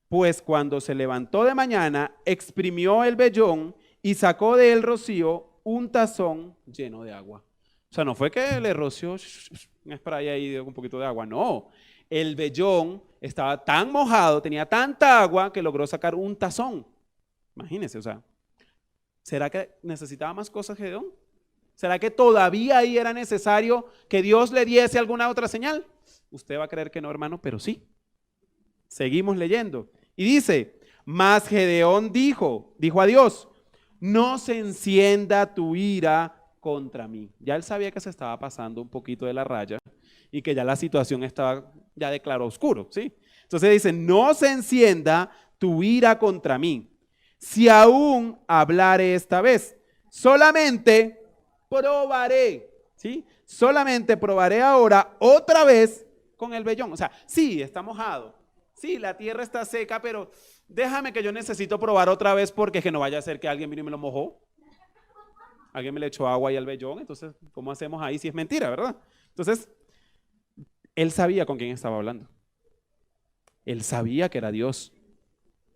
pues cuando se levantó de mañana, exprimió el vellón y sacó de él rocío un tazón lleno de agua. O sea, no fue que le roció un spray ahí de un poquito de agua, no. El vellón estaba tan mojado, tenía tanta agua que logró sacar un tazón. Imagínense, o sea, ¿será que necesitaba más cosas Gedeón? ¿Será que todavía ahí era necesario que Dios le diese alguna otra señal? Usted va a creer que no, hermano, pero sí. Seguimos leyendo. Y dice, mas Gedeón dijo a Dios, no se encienda tu ira contra mí. Ya él sabía que se estaba pasando un poquito de la raya y que ya la situación estaba ya de claro oscuro, ¿sí? Entonces dice, no se encienda tu ira contra mí. Si aún hablare esta vez, solamente probaré, ¿sí? Solamente probaré ahora otra vez con el vellón. O sea, sí, está mojado. Sí, la tierra está seca, pero déjame que yo necesito probar otra vez porque que no vaya a ser que alguien vino y me lo mojó. Alguien me le echó agua ahí al vellón, entonces, ¿cómo hacemos ahí si es mentira, verdad? Entonces, él sabía con quién estaba hablando. Él sabía que era Dios.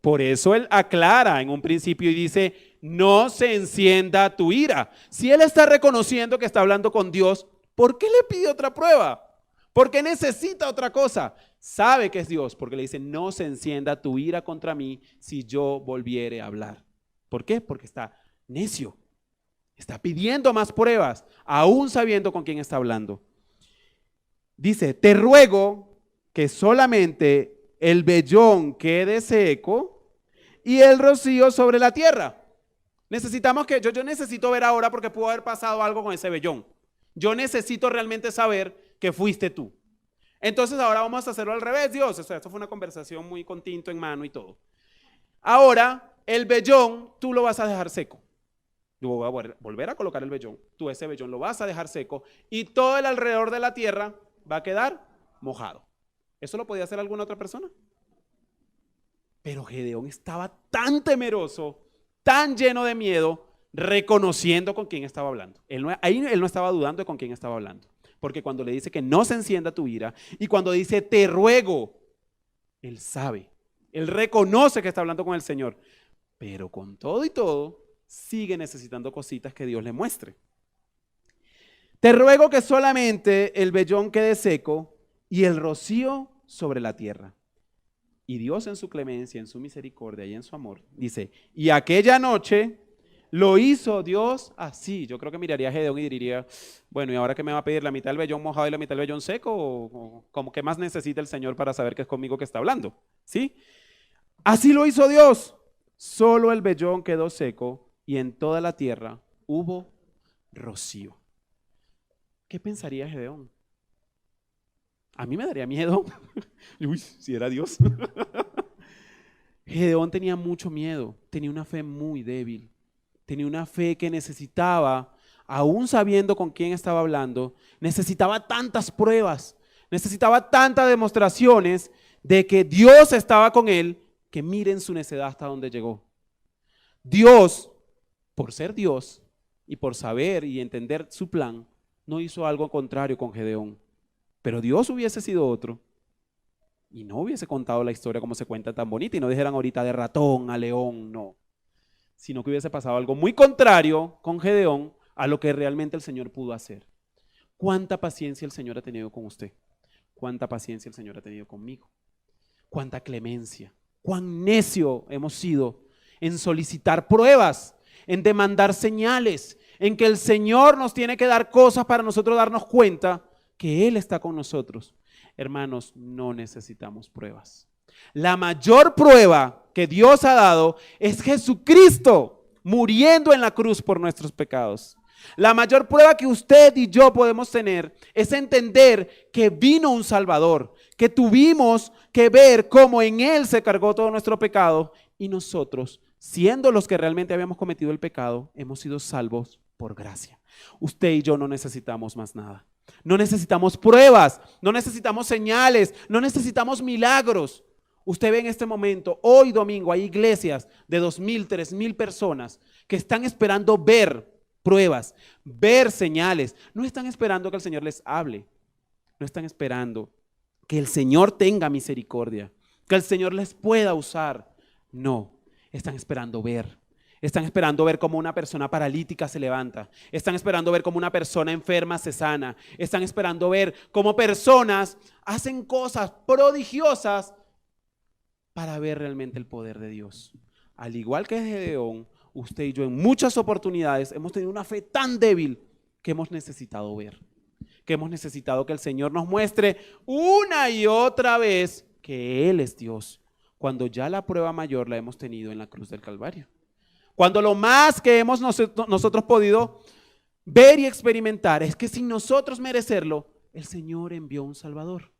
Por eso él aclara en un principio y dice, no se encienda tu ira. Si él está reconociendo que está hablando con Dios, ¿por qué le pide otra prueba? ¿Por qué necesita otra cosa? Sabe que es Dios, porque le dice, no se encienda tu ira contra mí si yo volviere a hablar. ¿Por qué? Porque está necio. Está pidiendo más pruebas, aún sabiendo con quién está hablando. Dice, te ruego que solamente el vellón quede seco y el rocío sobre la tierra. Necesitamos que, yo necesito ver ahora porque pudo haber pasado algo con ese vellón. Yo necesito realmente saber que fuiste tú. Entonces ahora vamos a hacerlo al revés, Dios. O sea, esto fue una conversación muy con tinto en mano y todo. Ahora, el vellón, tú lo vas a dejar seco. Yo voy a volver a colocar el vellón. Tú ese vellón lo vas a dejar seco y todo el alrededor de la tierra va a quedar mojado. ¿Eso lo podía hacer alguna otra persona? Pero Gedeón estaba tan temeroso, tan lleno de miedo, reconociendo con quién estaba hablando. Ahí él no estaba dudando de con quién estaba hablando. Porque cuando le dice que no se encienda tu ira y cuando dice te ruego, él sabe, él reconoce que está hablando con el Señor. Pero con todo y todo, sigue necesitando cositas que Dios le muestre. Te ruego que solamente el vellón quede seco y el rocío sobre la tierra. Y Dios en su clemencia, en su misericordia y en su amor, dice, y aquella noche lo hizo Dios así. Yo creo que miraría a Gedeón y diría, bueno, ¿y ahora qué me va a pedir? ¿La mitad del vellón mojado y la mitad del vellón seco? ¿O como que más necesita el Señor para saber que es conmigo que está hablando? ¿Sí? Así lo hizo Dios. Solo el vellón quedó seco y en toda la tierra hubo rocío. ¿Qué pensaría Gedeón? A mí me daría miedo. Uy, si era Dios. Gedeón tenía mucho miedo, tenía una fe muy débil, tenía una fe que necesitaba, aún sabiendo con quién estaba hablando, necesitaba tantas pruebas, necesitaba tantas demostraciones de que Dios estaba con él, que miren su necedad hasta donde llegó. Dios, por ser Dios y por saber y entender su plan, no hizo algo contrario con Gedeón. Pero Dios hubiese sido otro y no hubiese contado la historia como se cuenta tan bonita y no dijeran ahorita de ratón a león, no. Sino que hubiese pasado algo muy contrario con Gedeón a lo que realmente el Señor pudo hacer. ¿Cuánta paciencia el Señor ha tenido con usted? ¿Cuánta paciencia el Señor ha tenido conmigo? ¿Cuánta clemencia? ¿Cuán necio hemos sido en solicitar pruebas, en demandar señales, en que el Señor nos tiene que dar cosas para nosotros darnos cuenta que Él está con nosotros. Hermanos, no necesitamos pruebas. La mayor prueba que Dios ha dado es Jesucristo muriendo en la cruz por nuestros pecados. La mayor prueba que usted y yo podemos tener es entender que vino un Salvador, que tuvimos que ver cómo en Él se cargó todo nuestro pecado y nosotros, siendo los que realmente habíamos cometido el pecado, hemos sido salvos por gracia. Usted y yo no necesitamos más nada. No necesitamos pruebas, no necesitamos señales, no necesitamos milagros. Usted ve en este momento, hoy domingo, hay iglesias de 2,000, 3,000 personas que están esperando ver pruebas, ver señales. No están esperando que el Señor les hable. No están esperando que el Señor tenga misericordia, que el Señor les pueda usar. No, están esperando ver. Están esperando ver cómo una persona paralítica se levanta. Están esperando ver cómo una persona enferma se sana. Están esperando ver cómo personas hacen cosas prodigiosas para ver realmente el poder de Dios. Al igual que Gedeón, usted y yo en muchas oportunidades hemos tenido una fe tan débil que hemos necesitado ver, que hemos necesitado que el Señor nos muestre una y otra vez que Él es Dios, cuando ya la prueba mayor la hemos tenido en la cruz del Calvario. Cuando lo más que hemos nosotros podido ver y experimentar es que sin nosotros merecerlo, el Señor envió un Salvador.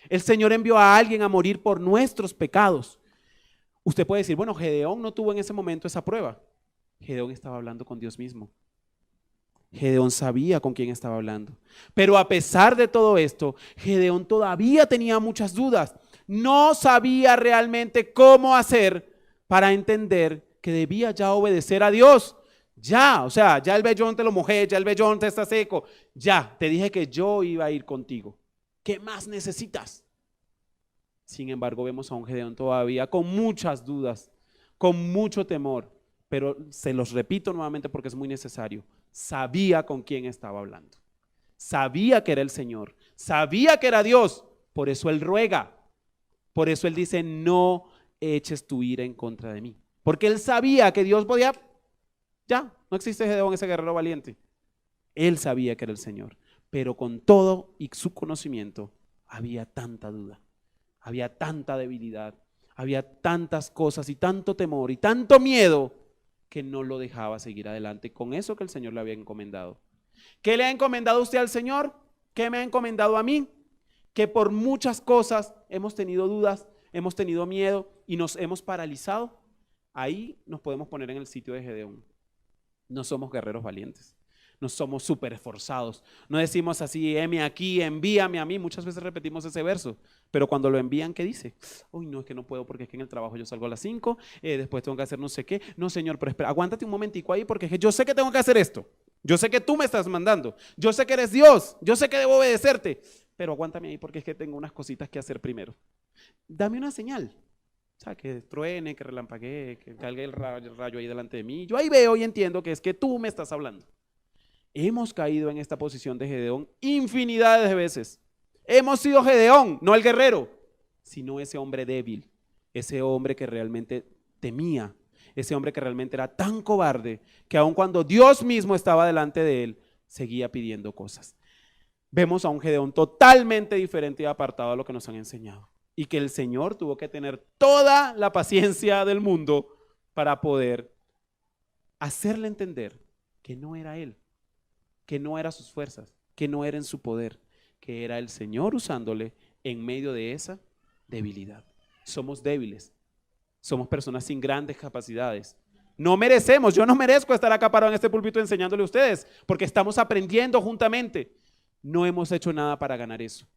El Señor envió a alguien a morir por nuestros pecados. Usted puede decir, bueno, Gedeón no tuvo en ese momento esa prueba. Gedeón estaba hablando con Dios mismo. Gedeón sabía con quién estaba hablando. Pero a pesar de todo esto, Gedeón todavía tenía muchas dudas. No sabía realmente cómo hacer para entender que debía ya obedecer a Dios. Ya, o sea, ya el vellón te lo mojé, ya el vellón te está seco. Ya, te dije que yo iba a ir contigo. ¿Qué más necesitas? Sin embargo, vemos a un Gedeón todavía con muchas dudas, con mucho temor, pero se los repito nuevamente porque es muy necesario. Sabía con quién estaba hablando. Sabía que era el Señor, sabía que era Dios, por eso Él ruega. Por eso Él dice, no eches tu ira en contra de mí. Porque Él sabía que Dios podía, ya, no existe Gedeón, ese guerrero valiente. Él sabía que era el Señor, pero con todo y su conocimiento había tanta duda, había tanta debilidad, había tantas cosas y tanto temor y tanto miedo que no lo dejaba seguir adelante con eso que el Señor le había encomendado. ¿Qué le ha encomendado usted al Señor? ¿Qué me ha encomendado a mí? Que por muchas cosas hemos tenido dudas, hemos tenido miedo y nos hemos paralizado. Ahí nos podemos poner en el sitio de Gedeón. No somos guerreros valientes, no somos súper esforzados. No decimos así, heme aquí, envíame a mí. Muchas veces repetimos ese verso, pero cuando lo envían, ¿qué dice? Uy, no, es que no puedo porque es que en el trabajo yo salgo a las 5, después tengo que hacer no sé qué. No, Señor, pero espera, aguántate un momentico ahí porque es que yo sé que tengo que hacer esto. Yo sé que tú me estás mandando. Yo sé que eres Dios. Yo sé que debo obedecerte. Pero aguántame ahí porque es que tengo unas cositas que hacer primero. Dame una señal. O sea, que truene, que relampaguee, que caiga el rayo ahí delante de mí. Yo ahí veo y entiendo que es que tú me estás hablando. Hemos caído en esta posición de Gedeón infinidades de veces. Hemos sido Gedeón, no el guerrero, sino ese hombre débil, ese hombre que realmente temía, ese hombre que realmente era tan cobarde que aun cuando Dios mismo estaba delante de él, seguía pidiendo cosas. Vemos a un Gedeón totalmente diferente y apartado a lo que nos han enseñado. Y que el Señor tuvo que tener toda la paciencia del mundo para poder hacerle entender que no era él, que no eran sus fuerzas, que no era en su poder, que era el Señor usándole en medio de esa debilidad. Somos débiles, somos personas sin grandes capacidades. No merecemos, yo no merezco estar acá parado en este púlpito enseñándole a ustedes, porque estamos aprendiendo juntamente. No hemos hecho nada para ganar eso.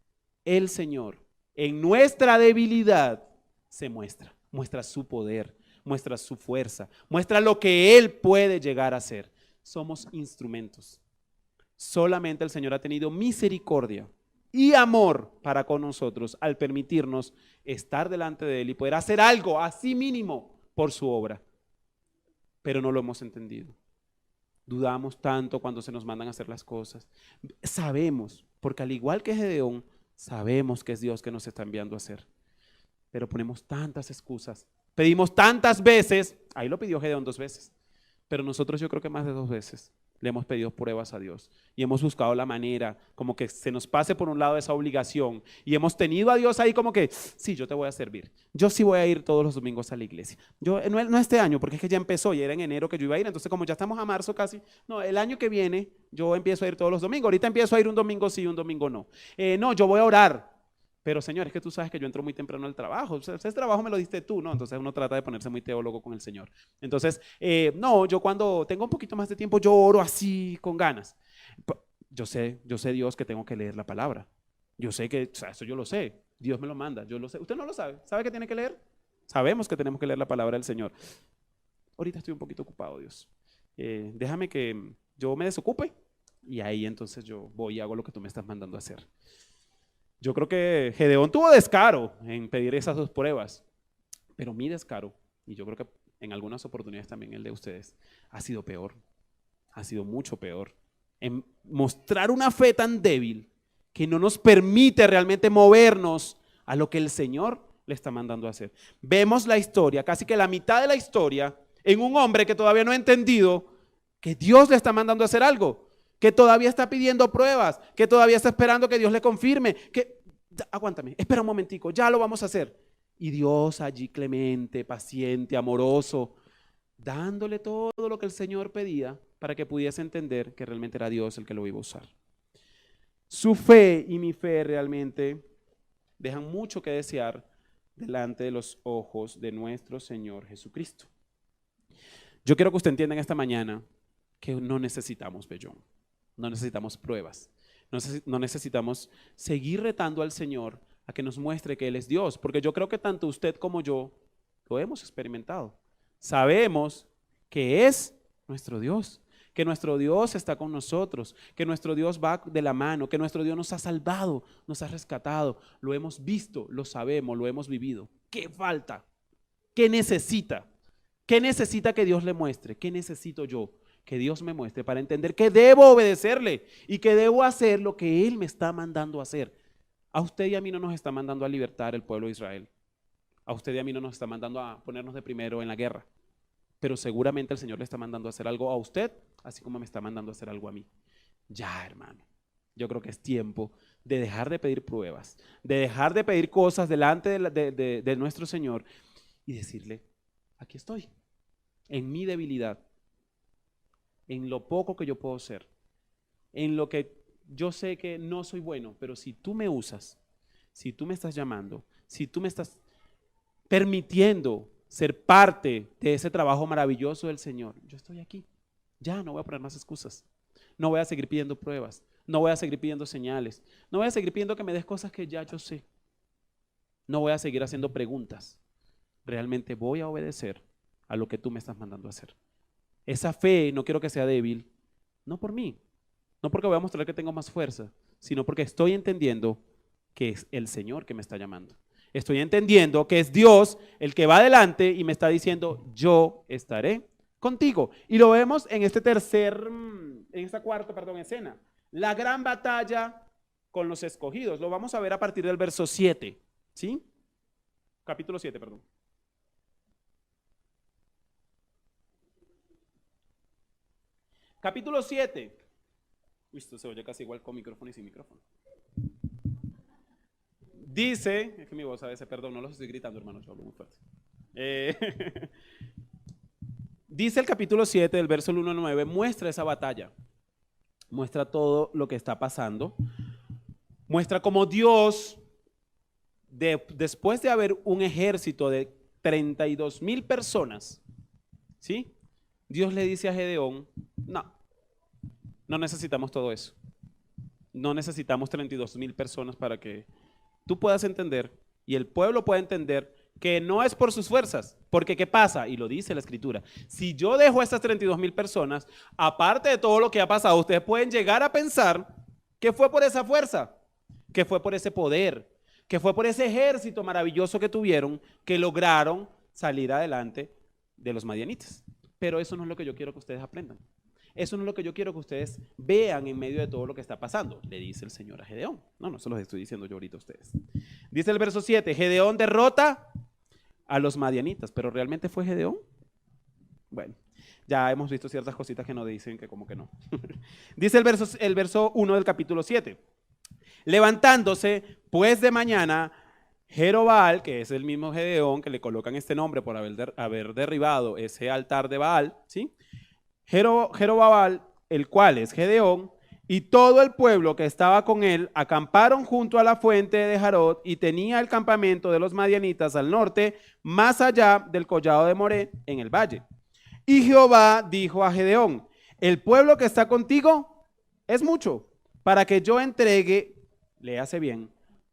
El Señor, en nuestra debilidad, se muestra su poder, muestra su fuerza, muestra lo que Él puede llegar a hacer. Somos instrumentos. Solamente el Señor ha tenido misericordia y amor para con nosotros al permitirnos estar delante de Él y poder hacer algo así mínimo por su obra. Pero no lo hemos entendido. Dudamos tanto cuando se nos mandan a hacer las cosas. Sabemos, porque al igual que Gedeón, sabemos que es Dios que nos está enviando a hacer. Pero ponemos tantas excusas. Pedimos tantas veces, ahí lo pidió Gedeón 2 veces. Pero nosotros yo creo que más de 2 veces le hemos pedido pruebas a Dios y hemos buscado la manera como que se nos pase por un lado esa obligación y hemos tenido a Dios ahí como que, sí, yo te voy a servir. Yo sí voy a ir todos los domingos a la iglesia. Yo no este año, porque es que ya empezó y era en enero que yo iba a ir, entonces como ya estamos a marzo casi, no, el año que viene yo empiezo a ir todos los domingos. Ahorita empiezo a ir un domingo sí, un domingo no. No, yo voy a orar. Pero Señor, es que tú sabes que yo entro muy temprano al trabajo, o sea, ese trabajo me lo diste tú, ¿no? Entonces uno trata de ponerse muy teólogo con el Señor. Entonces, no, yo cuando tengo un poquito más de tiempo, yo oro así con ganas. Yo sé Dios que tengo que leer la palabra. Yo sé que, o sea, eso yo lo sé, Dios me lo manda, yo lo sé. ¿Usted no lo sabe? ¿Sabe que tiene que leer? Sabemos que tenemos que leer la palabra del Señor. Ahorita estoy un poquito ocupado, Dios. Déjame que yo me desocupe y ahí entonces yo voy y hago lo que tú me estás mandando a hacer. Yo creo que Gedeón tuvo descaro en pedir esas 2 pruebas, pero mi descaro, y yo creo que en algunas oportunidades también el de ustedes, ha sido peor, ha sido mucho peor, en mostrar una fe tan débil que no nos permite realmente movernos a lo que el Señor le está mandando a hacer. Vemos la historia, casi que la mitad de la historia, en un hombre que todavía no ha entendido que Dios le está mandando a hacer algo, que todavía está pidiendo pruebas, que todavía está esperando que Dios le confirme, aguántame, espera un momentico, ya lo vamos a hacer. Y Dios allí clemente, paciente, amoroso, dándole todo lo que el Señor pedía para que pudiese entender que realmente era Dios el que lo iba a usar. Su fe y mi fe realmente dejan mucho que desear delante de los ojos de nuestro Señor Jesucristo. Yo quiero que usted entienda en esta mañana que no necesitamos vellón. No necesitamos pruebas, no necesitamos seguir retando al Señor a que nos muestre que Él es Dios, porque yo creo que tanto usted como yo lo hemos experimentado. Sabemos que es nuestro Dios, que nuestro Dios está con nosotros, que nuestro Dios va de la mano, que nuestro Dios nos ha salvado, nos ha rescatado, lo hemos visto, lo sabemos, lo hemos vivido. ¿Qué falta? ¿Qué necesita? ¿Qué necesita que Dios le muestre? ¿Qué necesito yo? Que Dios me muestre para entender que debo obedecerle y que debo hacer lo que Él me está mandando a hacer. A usted y a mí no nos está mandando a libertar el pueblo de Israel. A usted y a mí no nos está mandando a ponernos de primero en la guerra. Pero seguramente el Señor le está mandando a hacer algo a usted, así como me está mandando a hacer algo a mí. Ya, hermano, yo creo que es tiempo de dejar de pedir pruebas, de dejar de pedir cosas delante de nuestro Señor y decirle, aquí estoy, en mi debilidad, en lo poco que yo puedo ser, en lo que yo sé que no soy bueno, pero si tú me usas, si tú me estás llamando, si tú me estás permitiendo ser parte de ese trabajo maravilloso del Señor, yo estoy aquí. Ya no voy a poner más excusas. No voy a seguir pidiendo pruebas. No voy a seguir pidiendo señales. No voy a seguir pidiendo que me des cosas que ya yo sé. No voy a seguir haciendo preguntas. Realmente voy a obedecer a lo que tú me estás mandando a hacer. Esa fe no quiero que sea débil, no por mí, no porque voy a mostrar que tengo más fuerza, sino porque estoy entendiendo que es el Señor que me está llamando. Estoy entendiendo que es Dios el que va adelante y me está diciendo, yo estaré contigo. Y lo vemos en esta cuarta escena. La gran batalla con los escogidos. Lo vamos a ver a partir del verso 7, ¿sí? Capítulo 7, perdón. Capítulo 7. Uy, esto se oye casi igual con micrófono y sin micrófono. Dice, es que mi voz a veces, perdón, no los estoy gritando, hermano, yo hablo muy fuerte. Dice el capítulo 7, del verso 1 al 9, muestra esa batalla, muestra todo lo que está pasando, muestra cómo Dios, después de haber un ejército de 32,000 personas, ¿sí? Dios le dice a Gedeón, no necesitamos todo eso. No necesitamos 32,000 personas para que tú puedas entender y el pueblo pueda entender que no es por sus fuerzas, porque ¿qué pasa? Y lo dice la Escritura. Si yo dejo a estas 32,000 personas, aparte de todo lo que ha pasado, ustedes pueden llegar a pensar que fue por esa fuerza, que fue por ese poder, que fue por ese ejército maravilloso que tuvieron, que lograron salir adelante de los madianitas. Pero eso no es lo que yo quiero que ustedes aprendan. Eso no es lo que yo quiero que ustedes vean en medio de todo lo que está pasando, le dice el Señor a Gedeón. No se los estoy diciendo yo ahorita a ustedes. Dice el verso 7, Gedeón derrota a los madianitas, pero ¿realmente fue Gedeón? Bueno, Ya hemos visto ciertas cositas que nos dicen que como que no. Dice el verso 1 del capítulo 7. Levantándose, pues de mañana, Jerobbaal, que es el mismo Gedeón, que le colocan este nombre por haber derribado ese altar de Baal, ¿sí? Jerobbaal, el cual es Gedeón, y todo el pueblo que estaba con él acamparon junto a la fuente de Jarot y tenía el campamento de los madianitas al norte, más allá del collado de Moré, en el valle. Y Jehová dijo a Gedeón, el pueblo que está contigo es mucho, para que yo entregue, léase bien,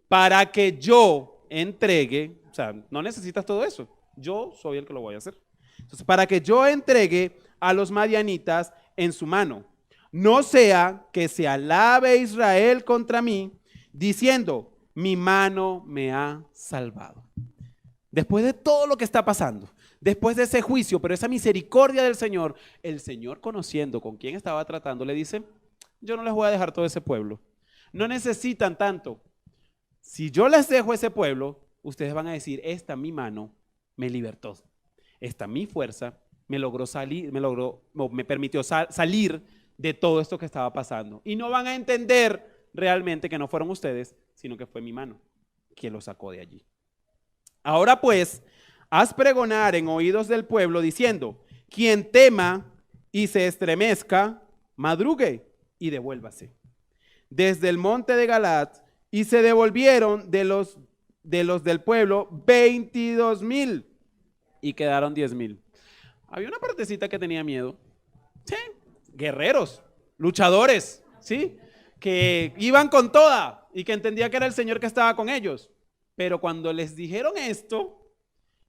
para que yo entregue, o sea, no necesitas todo eso, yo soy el que lo voy a hacer. Entonces, para que yo entregue a los madianitas en su mano, no sea que se alabe Israel contra mí, diciendo, mi mano me ha salvado. Después de todo lo que está pasando, después de ese juicio, pero esa misericordia del Señor, el Señor, conociendo con quién estaba tratando, le dice, yo no les voy a dejar todo ese pueblo. No necesitan tanto. Si yo les dejo ese pueblo, ustedes van a decir, esta mi mano me libertó. Esta mi fuerza me permitió salir de todo esto que estaba pasando. Y no van a entender realmente que no fueron ustedes, sino que fue mi mano que los sacó de allí. Ahora pues, haz pregonar en oídos del pueblo diciendo, quien tema y se estremezca, madrugue y devuélvase. Desde el monte de Galaad, y se devolvieron de los del pueblo 22,000 y quedaron 10,000. Había una partecita que tenía miedo. Sí, guerreros, luchadores, ¿sí? Que iban con toda y que entendía que era el Señor que estaba con ellos. Pero cuando les dijeron esto,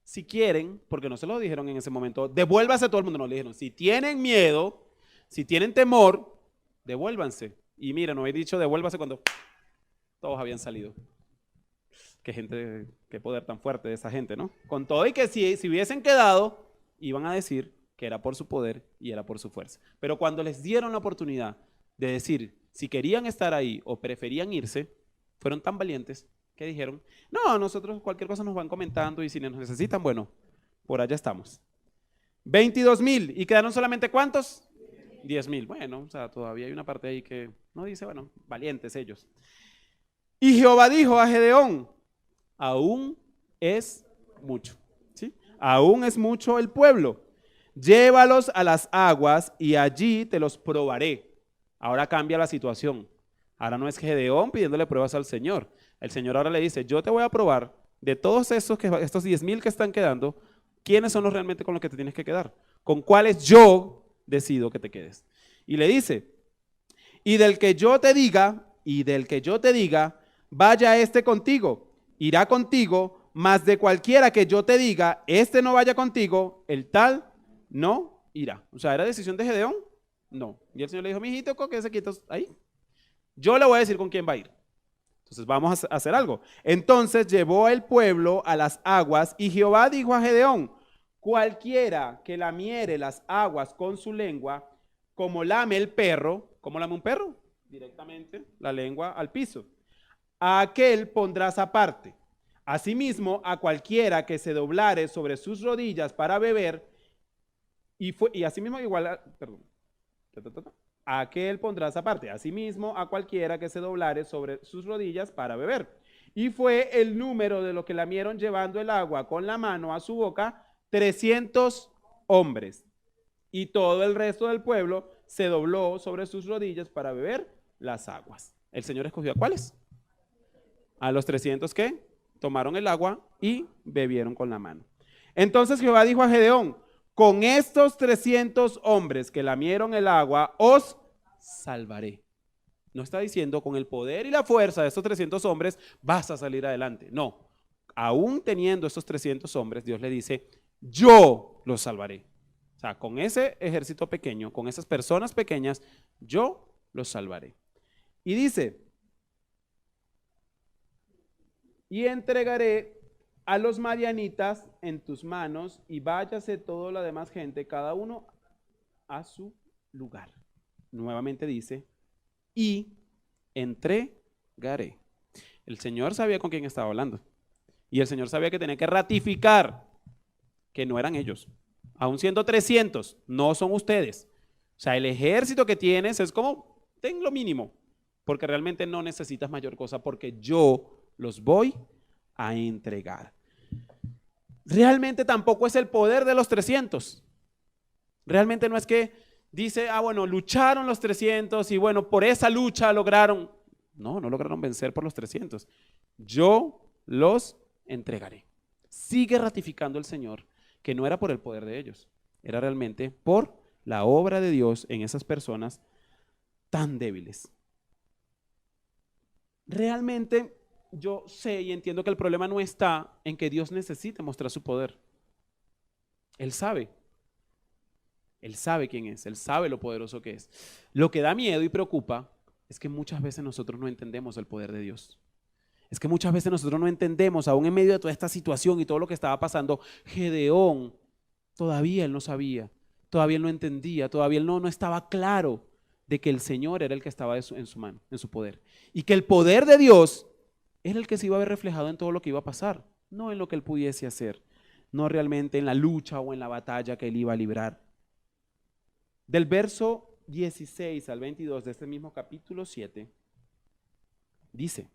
si quieren, porque no se lo dijeron en ese momento, devuélvase a todo el mundo, no le dijeron, si tienen miedo, si tienen temor, devuélvanse. Y mira, no he dicho devuélvase cuando todos habían salido. Qué gente, qué poder tan fuerte de esa gente, ¿no? Con todo y que si hubiesen quedado, iban a decir que era por su poder y era por su fuerza. Pero cuando les dieron la oportunidad de decir si querían estar ahí o preferían irse, fueron tan valientes que dijeron, no, nosotros cualquier cosa nos van comentando y si nos necesitan, bueno, por allá estamos. 22,000 y quedaron solamente ¿cuántos? 10,000. Bueno, o sea, todavía hay una parte ahí que no dice, bueno, valientes ellos. Y Jehová dijo a Gedeón, aún es mucho, ¿sí? Aún es mucho el pueblo. Llévalos a las aguas y allí te los probaré. Ahora cambia la situación. Ahora no es Gedeón pidiéndole pruebas al Señor. El Señor ahora le dice, yo te voy a probar de todos estos 10,000 que están quedando, ¿quiénes son los realmente con los que te tienes que quedar? ¿Con cuáles yo decido que te quedes? Y le dice, y del que yo te diga, vaya este contigo, irá contigo, mas de cualquiera que yo te diga, este no vaya contigo, el tal no irá. O sea, ¿era decisión de Gedeón? No. Y el Señor le dijo, mijito, quédese quieto ahí. Yo le voy a decir con quién va a ir. Entonces vamos a hacer algo. Entonces llevó el pueblo a las aguas y Jehová dijo a Gedeón, cualquiera que lamiere las aguas con su lengua, como lame el perro, ¿cómo lame un perro? Directamente la lengua al piso. A aquel pondrás aparte. Asimismo, a cualquiera que se doblare sobre sus rodillas para beber, y asimismo igual, a aquel pondrás aparte. Asimismo, a cualquiera que se doblare sobre sus rodillas para beber. Y fue el número de los que lamieron llevando el agua con la mano a su boca, 300 hombres. Y todo el resto del pueblo se dobló sobre sus rodillas para beber las aguas. ¿El Señor escogió a cuáles? A los 300 que tomaron el agua y bebieron con la mano. Entonces Jehová dijo a Gedeón, con estos 300 hombres que lamieron el agua, os salvaré. No está diciendo con el poder y la fuerza de estos 300 hombres vas a salir adelante. No, aún teniendo estos 300 hombres, Dios le dice, yo los salvaré. O sea, con ese ejército pequeño, con esas personas pequeñas, yo los salvaré. Y dice, y entregaré a los madianitas en tus manos y váyase toda la demás gente, cada uno a su lugar. Nuevamente dice, y entregaré. El Señor sabía con quién estaba hablando. Y el Señor sabía que tenía que ratificar que no eran ellos. aún siendo 300, no son ustedes. O sea, el ejército que tienes es como, ten lo mínimo, porque realmente no necesitas mayor cosa, porque yo los voy a entregar. Realmente tampoco es el poder de los 300. Realmente no es que dice, bueno, lucharon los 300 y bueno, por esa lucha lograron. No lograron vencer por los 300. Yo los entregaré. Sigue ratificando el Señor que no era por el poder de ellos, era realmente por la obra de Dios en esas personas tan débiles. Realmente yo sé y entiendo que el problema no está en que Dios necesite mostrar su poder. Él sabe quién es, Él sabe lo poderoso que es. Lo que da miedo y preocupa es que muchas veces nosotros no entendemos el poder de Dios. Es que muchas veces nosotros no entendemos, aún en medio de toda esta situación y todo lo que estaba pasando, Gedeón, todavía él no sabía, todavía él no entendía, todavía él no estaba claro de que el Señor era el que estaba en su mano, en su poder. Y que el poder de Dios era el que se iba a ver reflejado en todo lo que iba a pasar, no en lo que él pudiese hacer, no realmente en la lucha o en la batalla que él iba a librar. Del verso 16 al 22 de este mismo capítulo 7, dice: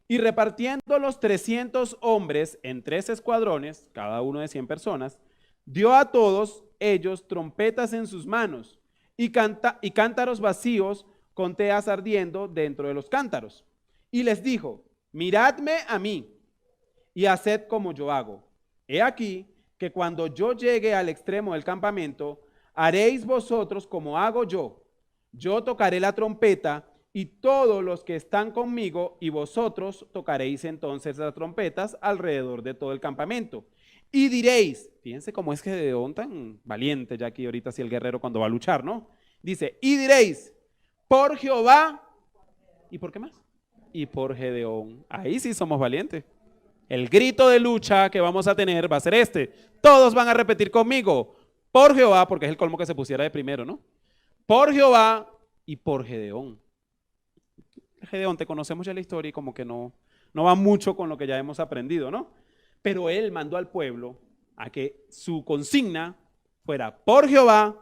y repartiendo los 300 hombres en 3 escuadrones, cada uno de 100 personas, dio a todos ellos trompetas en sus manos y cántaros vacíos con teas ardiendo dentro de los cántaros. Y les dijo: miradme a mí y haced como yo hago. He aquí que cuando yo llegue al extremo del campamento, haréis vosotros como hago yo. Yo tocaré la trompeta y todos los que están conmigo y vosotros tocaréis entonces las trompetas alrededor de todo el campamento. Y diréis, fíjense cómo es Gedeón tan valiente, ya aquí ahorita sí el guerrero cuando va a luchar, ¿no? Dice, y diréis, por Jehová, ¿y por qué más? Y por Gedeón. Ahí sí somos valientes. El grito de lucha que vamos a tener va a ser este. Todos van a repetir conmigo, por Jehová, porque es el colmo que se pusiera de primero, ¿no? Por Jehová y por Gedeón. Gedeón, te conocemos ya la historia y como que no va mucho con lo que ya hemos aprendido, ¿no? Pero él mandó al pueblo a que su consigna fuera por Jehová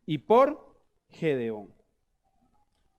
y por Gedeón.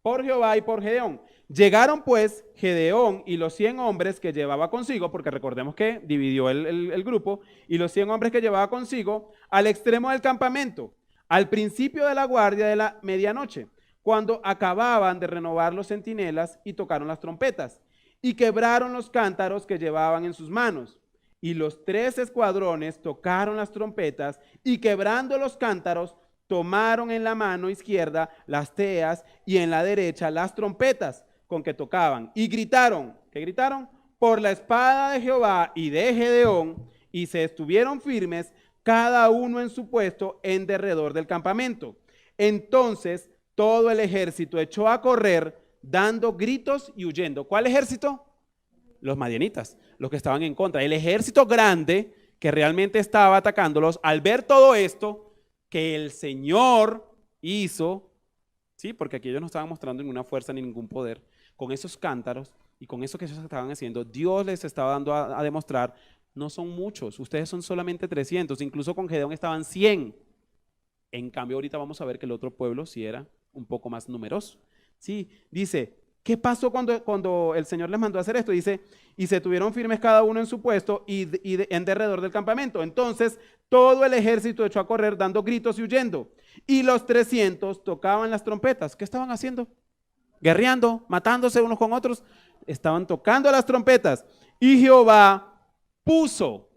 Por Jehová y por Gedeón. Llegaron pues Gedeón y los 100 hombres que llevaba consigo, porque recordemos que dividió el grupo, y los 100 hombres que llevaba consigo al extremo del campamento, al principio de la guardia de la medianoche, cuando acababan de renovar los centinelas y tocaron las trompetas y quebraron los cántaros que llevaban en sus manos. Y los 3 escuadrones tocaron las trompetas y quebrando los cántaros tomaron en la mano izquierda las teas y en la derecha las trompetas con que tocaban y gritaron, ¿qué gritaron? Por la espada de Jehová y de Gedeón, y se estuvieron firmes cada uno en su puesto en derredor del campamento. Entonces todo el ejército echó a correr dando gritos y huyendo. ¿Cuál ejército? Los madianitas, los que estaban en contra. El ejército grande que realmente estaba atacándolos, al ver todo esto que el Señor hizo, ¿sí? Porque aquí ellos no estaban mostrando ninguna fuerza ni ningún poder, con esos cántaros y con eso que ellos estaban haciendo, Dios les estaba dando a demostrar, no son muchos, ustedes son solamente 300, incluso con Gedeón estaban 100. En cambio, ahorita vamos a ver que el otro pueblo sí era un poco más numeroso. Sí, dice, ¿qué pasó cuando el Señor les mandó a hacer esto? Dice, y se tuvieron firmes cada uno en su puesto y en derredor del campamento. Entonces, todo el ejército echó a correr dando gritos y huyendo. Y los 300 tocaban las trompetas. ¿Qué estaban haciendo? Guerreando, matándose unos con otros. Estaban tocando las trompetas. Y Jehová puso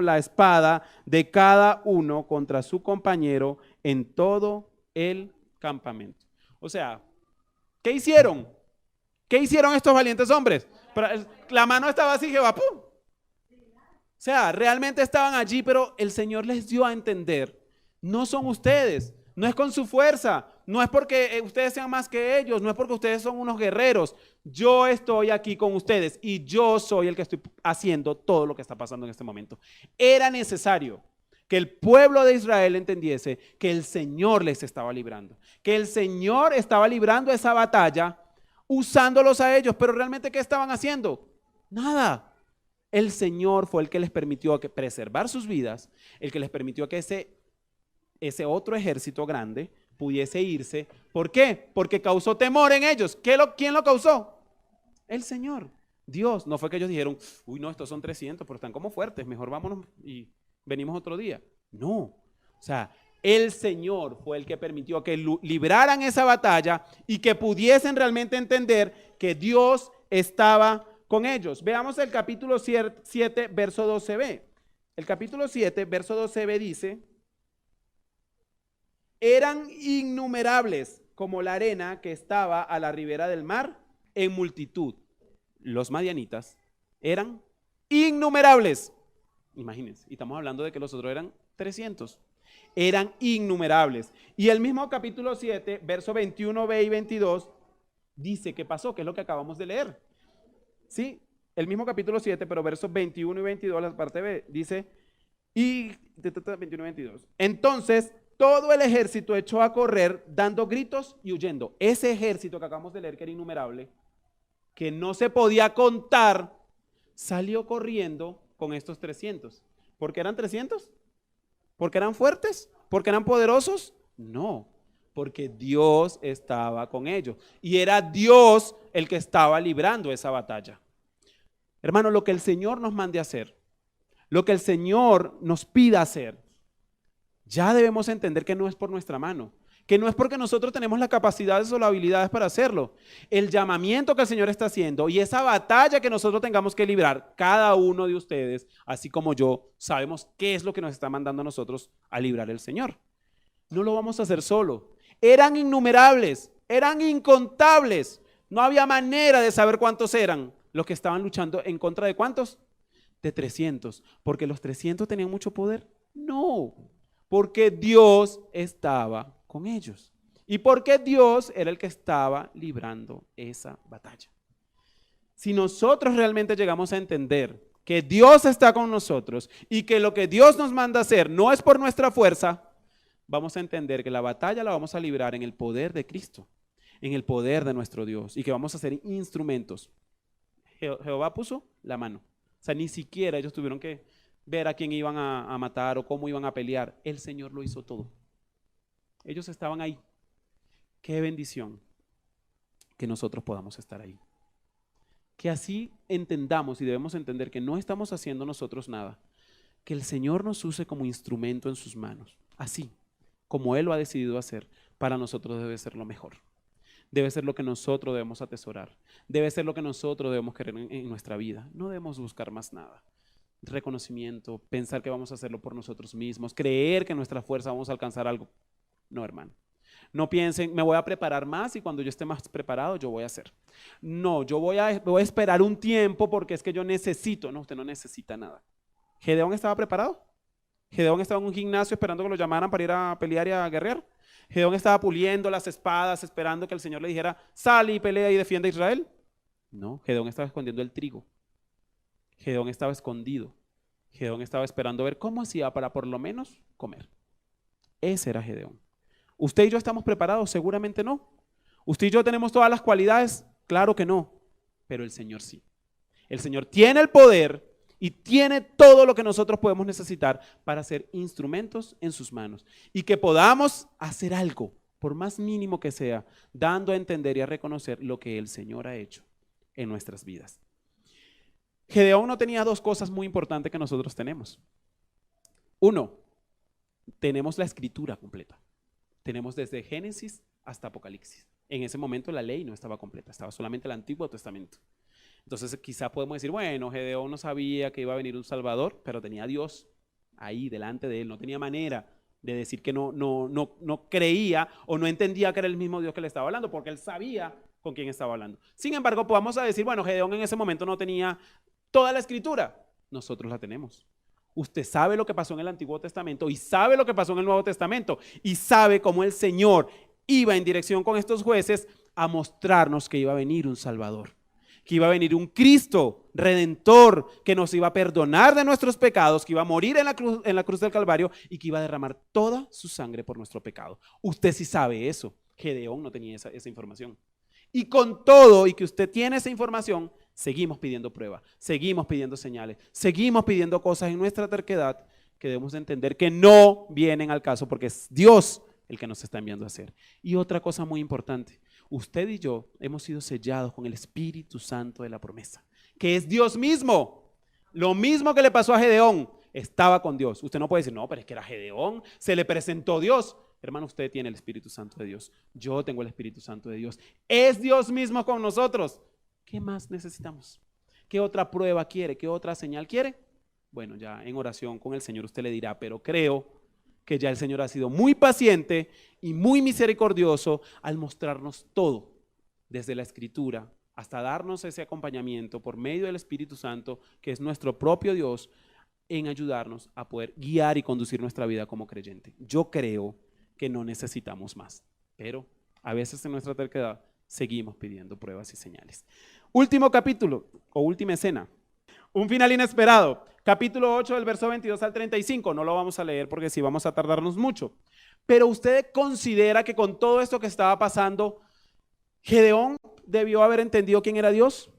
la espada de cada uno contra su compañero en todo el campamento. O sea, ¿qué hicieron? ¿Qué hicieron estos valientes hombres? La mano estaba así, Jehová, ¡pum! O sea, realmente estaban allí, pero el Señor les dio a entender, no son ustedes, no es con su fuerza, no es porque ustedes sean más que ellos, no es porque ustedes son unos guerreros. Yo estoy aquí con ustedes y yo soy el que estoy haciendo todo lo que está pasando en este momento. Era necesario que el pueblo de Israel entendiese que el Señor les estaba librando, que el Señor estaba librando esa batalla usándolos a ellos, pero realmente ¿qué estaban haciendo? Nada. El Señor fue el que les permitió preservar sus vidas, el que les permitió que ese otro ejército grande pudiese irse. ¿Por qué? Porque causó temor en ellos. ¿Quién lo causó? El Señor, Dios. No fue que ellos dijeron, uy, no, estos son 300, pero están como fuertes, mejor vámonos y venimos otro día. No, o sea, el Señor fue el que permitió que libraran esa batalla y que pudiesen realmente entender que Dios estaba con ellos. Veamos el capítulo 7, verso 12b. El capítulo 7, verso 12b dice: eran innumerables como la arena que estaba a la ribera del mar en multitud. Los madianitas eran innumerables. Imagínense, y estamos hablando de que los otros eran 300. Eran innumerables. Y el mismo capítulo 7, verso 21b y 22, dice que pasó, que es lo que acabamos de leer. ¿Sí? El mismo capítulo 7, pero versos 21 y 22, la parte B, dice, 21 y 22. Entonces, todo el ejército echó a correr, dando gritos y huyendo. Ese ejército que acabamos de leer, que era innumerable, que no se podía contar, salió corriendo con estos 300. ¿Por qué eran 300? ¿Porque eran fuertes? ¿Porque eran poderosos? No, porque Dios estaba con ellos. Y era Dios el que estaba librando esa batalla. Hermano, lo que el Señor nos mande a hacer, lo que el Señor nos pida hacer, ya debemos entender que no es por nuestra mano, que no es porque nosotros tenemos las capacidades o las habilidades para hacerlo. El llamamiento que el Señor está haciendo y esa batalla que nosotros tengamos que librar, cada uno de ustedes, así como yo, sabemos qué es lo que nos está mandando a nosotros a librar el Señor. No lo vamos a hacer solo. Eran innumerables, eran incontables. No había manera de saber cuántos eran los que estaban luchando en contra de ¿cuántos? De 300. ¿Porque los 300 tenían mucho poder? No, porque Dios estaba con ellos. Y porque Dios era el que estaba librando esa batalla. Si nosotros realmente llegamos a entender que Dios está con nosotros y que lo que Dios nos manda a hacer no es por nuestra fuerza, vamos a entender que la batalla la vamos a librar en el poder de Cristo, en el poder de nuestro Dios, y que vamos a ser instrumentos. Jehová puso la mano. O sea, ni siquiera ellos tuvieron que ver a quién iban a matar o cómo iban a pelear. El Señor lo hizo todo. Ellos estaban ahí. Qué bendición que nosotros podamos estar ahí. Que así entendamos y debemos entender que no estamos haciendo nosotros nada. Que el Señor nos use como instrumento en sus manos. Así como Él lo ha decidido hacer, para nosotros debe ser lo mejor. Debe ser lo que nosotros debemos atesorar. Debe ser lo que nosotros debemos querer en nuestra vida. No debemos buscar más nada. Reconocimiento, pensar que vamos a hacerlo por nosotros mismos, creer que en nuestra fuerza vamos a alcanzar algo. No, hermano. No piensen, me voy a preparar más y cuando yo esté más preparado, yo voy a hacer. No, yo voy a esperar un tiempo porque es que yo necesito. No, usted no necesita nada. ¿Gedeón estaba preparado? ¿Gedeón estaba en un gimnasio esperando que lo llamaran para ir a pelear y a guerrear? ¿Gedeón estaba puliendo las espadas esperando que el Señor le dijera, sal y pelea y defiende a Israel? No, Gedeón estaba escondiendo el trigo. Gedeón estaba escondido. Gedeón estaba esperando ver cómo hacía para por lo menos comer. Ese era Gedeón. ¿Usted y yo estamos preparados? Seguramente no. ¿Usted y yo tenemos todas las cualidades? Claro que no, pero el Señor sí. El Señor tiene el poder y tiene todo lo que nosotros podemos necesitar para ser instrumentos en sus manos y que podamos hacer algo, por más mínimo que sea, dando a entender y a reconocer lo que el Señor ha hecho en nuestras vidas. Gedeón no tenía dos cosas muy importantes que nosotros tenemos. Uno, tenemos la escritura completa. Tenemos desde Génesis hasta Apocalipsis. En ese momento la ley no estaba completa, estaba solamente el Antiguo Testamento. Entonces quizá podemos decir, bueno, Gedeón no sabía que iba a venir un Salvador, pero tenía a Dios ahí delante de él. No tenía manera de decir que no creía o no entendía que era el mismo Dios que le estaba hablando, porque él sabía con quién estaba hablando. Sin embargo, podemos decir, bueno, Gedeón en ese momento no tenía toda la escritura. Nosotros la tenemos. Usted sabe lo que pasó en el Antiguo Testamento y sabe lo que pasó en el Nuevo Testamento y sabe cómo el Señor iba en dirección con estos jueces a mostrarnos que iba a venir un Salvador, que iba a venir un Cristo redentor que nos iba a perdonar de nuestros pecados, que iba a morir en la cruz del Calvario y que iba a derramar toda su sangre por nuestro pecado. Usted sí sabe eso. Gedeón no tenía esa información. Y con todo y que usted tiene esa información, seguimos pidiendo prueba, seguimos pidiendo señales, seguimos pidiendo cosas en nuestra terquedad que debemos de entender que no vienen al caso porque es Dios el que nos está enviando a hacer. Y otra cosa muy importante, usted y yo hemos sido sellados con el Espíritu Santo de la promesa, que es Dios mismo. Lo mismo que le pasó a Gedeón, estaba con Dios. Usted no puede decir, no, pero es que era Gedeón, se le presentó Dios. Hermano, usted tiene el Espíritu Santo de Dios. Yo tengo el Espíritu Santo de Dios. Es Dios mismo con nosotros. ¿Qué más necesitamos? ¿Qué otra prueba quiere? ¿Qué otra señal quiere? Bueno, ya en oración con el Señor usted le dirá, pero creo que ya el Señor ha sido muy paciente y muy misericordioso al mostrarnos todo, desde la Escritura hasta darnos ese acompañamiento por medio del Espíritu Santo, que es nuestro propio Dios, en ayudarnos a poder guiar y conducir nuestra vida como creyente. Yo creo que no necesitamos más, pero a veces en nuestra terquedad seguimos pidiendo pruebas y señales. Último capítulo o última escena. Un final inesperado. Capítulo 8 del verso 22 al 35. No lo vamos a leer porque sí vamos a tardarnos mucho. Pero usted considera que con todo esto que estaba pasando, Gedeón debió haber entendido quién era Dios.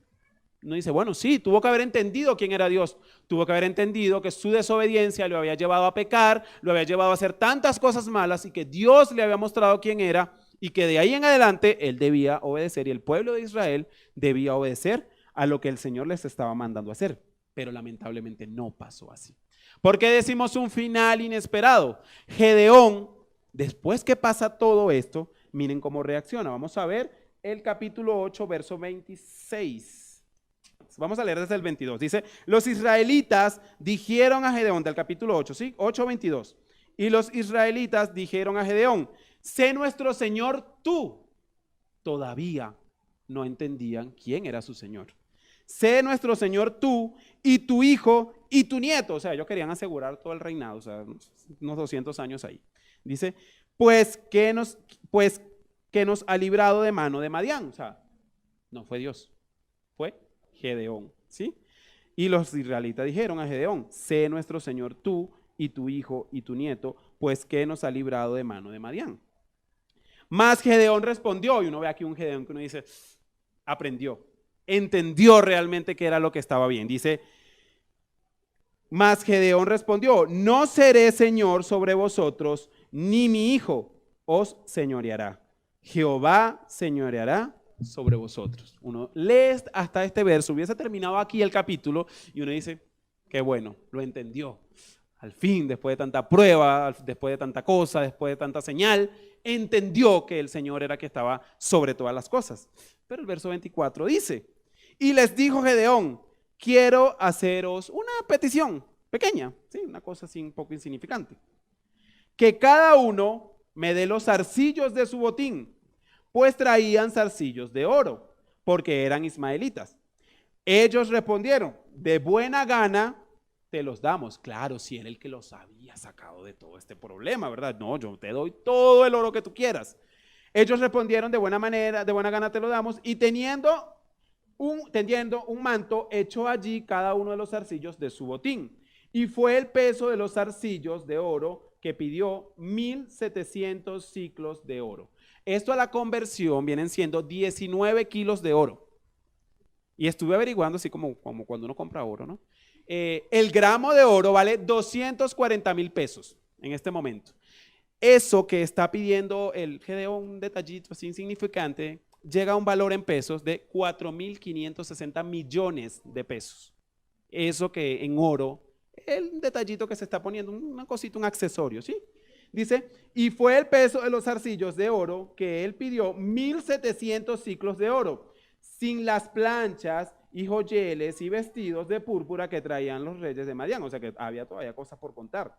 No dice, bueno, sí, tuvo que haber entendido quién era Dios. Tuvo que haber entendido que su desobediencia lo había llevado a pecar, lo había llevado a hacer tantas cosas malas y que Dios le había mostrado quién era y que de ahí en adelante él debía obedecer y el pueblo de Israel debía obedecer a lo que el Señor les estaba mandando a hacer. Pero lamentablemente no pasó así. ¿Por qué decimos un final inesperado? Gedeón, después que pasa todo esto, miren cómo reacciona. Vamos a ver el capítulo 8, verso 26. Vamos a leer desde el 22. Dice, los israelitas dijeron a Gedeón, del capítulo 8, ¿sí? 8:22. Y los israelitas dijeron a Gedeón, sé nuestro Señor tú. Todavía no entendían quién era su Señor. Sé nuestro Señor tú y tu hijo y tu nieto. O sea, ellos querían asegurar todo el reinado, o sea, unos 200 años ahí. Dice, pues que nos ha librado de mano de Madián. O sea, no fue Dios, fue Gedeón, ¿sí? Y los israelitas dijeron a Gedeón, sé nuestro Señor tú y tu hijo y tu nieto, pues que nos ha librado de mano de Madián. Mas Gedeón respondió, y uno ve aquí un Gedeón que uno dice, aprendió, entendió realmente que era lo que estaba bien. Dice, mas Gedeón respondió, no seré señor sobre vosotros, ni mi hijo os señoreará. Jehová señoreará sobre vosotros. Uno lee hasta este verso, hubiese terminado aquí el capítulo y uno dice, qué bueno, lo entendió. Al fin, después de tanta prueba, después de tanta cosa, después de tanta señal, entendió que el Señor era que estaba sobre todas las cosas. Pero el verso 24 dice, y les dijo Gedeón, quiero haceros una petición pequeña, ¿sí? Una cosa así un poco insignificante. Que cada uno me dé los zarcillos de su botín, pues traían zarcillos de oro, porque eran ismaelitas. Ellos respondieron, de buena gana te los damos. Claro, si era el que los había sacado de todo este problema, ¿verdad? No, yo te doy todo el oro que tú quieras. Ellos respondieron, de buena manera, de buena gana te lo damos, y tendiendo un manto, echó allí cada uno de los zarcillos de su botín. Y fue el peso de los zarcillos de oro que pidió 1,700 ciclos de oro. Esto a la conversión vienen siendo 19 kilos de oro. Y estuve averiguando así como cuando uno compra oro, ¿no? El gramo de oro vale 240,000 pesos en este momento. Eso que está pidiendo el Gedeón, un detallito así insignificante, llega a un valor en pesos de 4,560 millones de pesos. Eso que en oro, el detallito que se está poniendo, una cosita, un accesorio, ¿sí? Dice, y fue el peso de los zarcillos de oro que él pidió 1,700 ciclos de oro, sin las planchas y joyeles y vestidos de púrpura que traían los reyes de Madián, o sea que había todavía cosas por contar,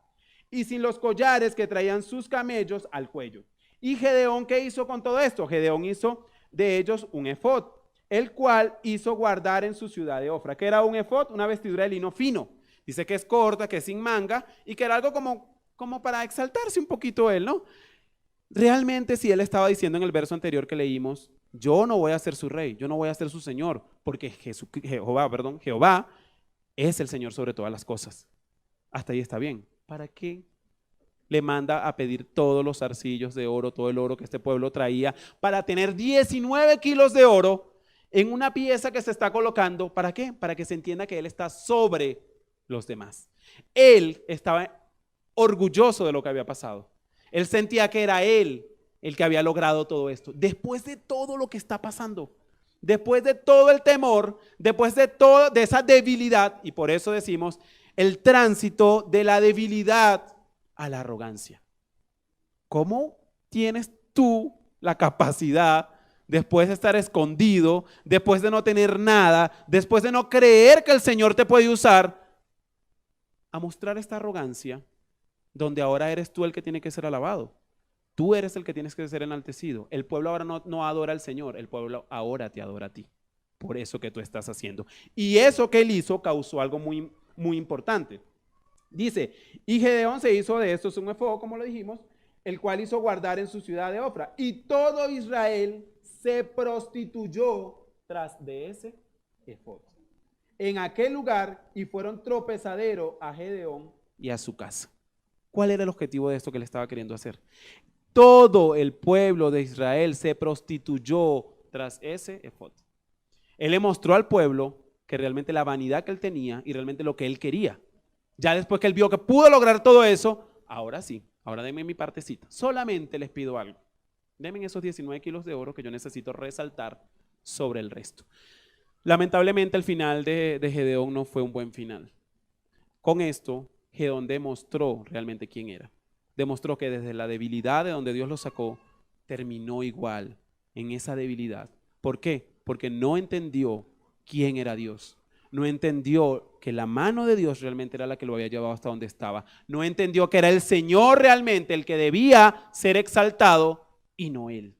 y sin los collares que traían sus camellos al cuello. ¿Y Gedeón qué hizo con todo esto? Gedeón hizo de ellos un efod, el cual hizo guardar en su ciudad de Ofra. ¿Qué era un efod? Una vestidura de lino fino. Dice que es corta, que es sin manga y que era algo como para exaltarse un poquito él, ¿no? Realmente si él estaba diciendo en el verso anterior que leímos, yo no voy a ser su rey, yo no voy a ser su señor, porque Jehová es el Señor sobre todas las cosas. Hasta ahí está bien. ¿Para qué le manda a pedir todos los zarcillos de oro, todo el oro que este pueblo traía, para tener 19 kilos de oro en una pieza que se está colocando. ¿Para qué? Para que se entienda que Él está sobre los demás. Él estaba orgulloso de lo que había pasado. Él sentía que era Él el que había logrado todo esto. Después de todo lo que está pasando, después de todo el temor, después de esa debilidad, y por eso decimos el tránsito de la debilidad a la arrogancia. ¿Cómo tienes tú la capacidad, después de estar escondido, después de no tener nada, después de no creer que el Señor te puede usar, a mostrar esta arrogancia, donde ahora eres tú el que tiene que ser alabado? Tú eres el que tienes que ser enaltecido. El pueblo ahora no adora al Señor, el pueblo ahora te adora a ti, por eso que tú estás haciendo. Y eso que él hizo causó algo muy, muy importante. Dice, y Gedeón se hizo de estos un efodo, como lo dijimos, el cual hizo guardar en su ciudad de Ofra. Y todo Israel se prostituyó tras de ese efodo en aquel lugar, y fueron tropezadero a Gedeón y a su casa. ¿Cuál era el objetivo de esto que le estaba queriendo hacer? Todo el pueblo de Israel se prostituyó tras ese efod. Él le mostró al pueblo que realmente la vanidad que él tenía y realmente lo que él quería. Ya después que él vio que pudo lograr todo eso, ahora sí, ahora denme mi partecita. Solamente les pido algo. Denme esos 19 kilos de oro que yo necesito resaltar sobre el resto. Lamentablemente el final de Gedeón no fue un buen final. Con esto, Gedeón demostró realmente quién era. Demostró que desde la debilidad de donde Dios lo sacó, terminó igual en esa debilidad. ¿Por qué? Porque no entendió quién era Dios. No entendió que la mano de Dios realmente era la que lo había llevado hasta donde estaba. No entendió que era el Señor realmente el que debía ser exaltado y no él.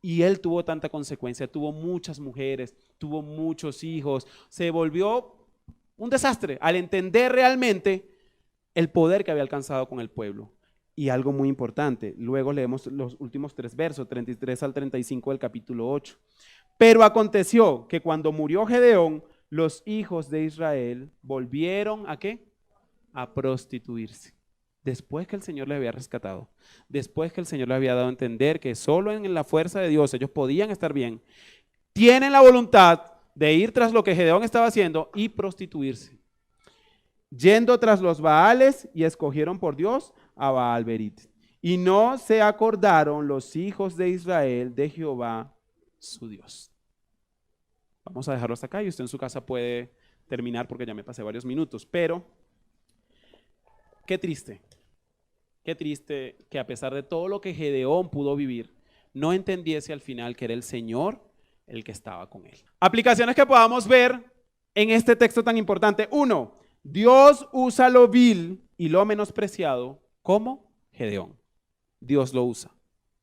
Y él tuvo tanta consecuencia, tuvo muchas mujeres, tuvo muchos hijos, se volvió un desastre al entender realmente el poder que había alcanzado con el pueblo. Y algo muy importante, luego leemos los últimos 3 versos, 33 al 35 del capítulo 8. Pero aconteció que cuando murió Gedeón, los hijos de Israel volvieron ¿a qué? A prostituirse. Después que el Señor les había rescatado, después que el Señor les había dado a entender que solo en la fuerza de Dios ellos podían estar bien, tienen la voluntad de ir tras lo que Gedeón estaba haciendo y prostituirse, yendo tras los Baales, y escogieron por Dios a Baal-Berit. Y no se acordaron los hijos de Israel de Jehová su Dios. Vamos a dejarlo hasta acá y usted en su casa puede terminar porque ya me pasé varios minutos, pero qué triste que a pesar de todo lo que Gedeón pudo vivir, no entendiese al final que era el Señor el que estaba con él. Aplicaciones que podamos ver en este texto tan importante. 1. Dios usa lo vil y lo menospreciado como Gedeón. Dios lo usa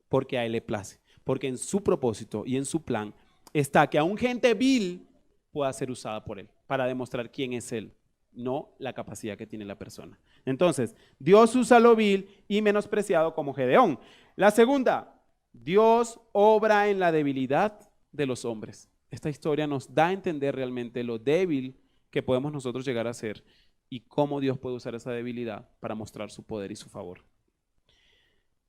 porque a él le place, porque en su propósito y en su plan está que aún gente vil pueda ser usada por él para demostrar quién es él, no la capacidad que tiene la persona. Entonces, Dios usa lo vil y menospreciado como Gedeón. La segunda, Dios obra en la debilidad de los hombres. Esta historia nos da a entender realmente lo débil que podemos nosotros llegar a ser y cómo Dios puede usar esa debilidad para mostrar su poder y su favor.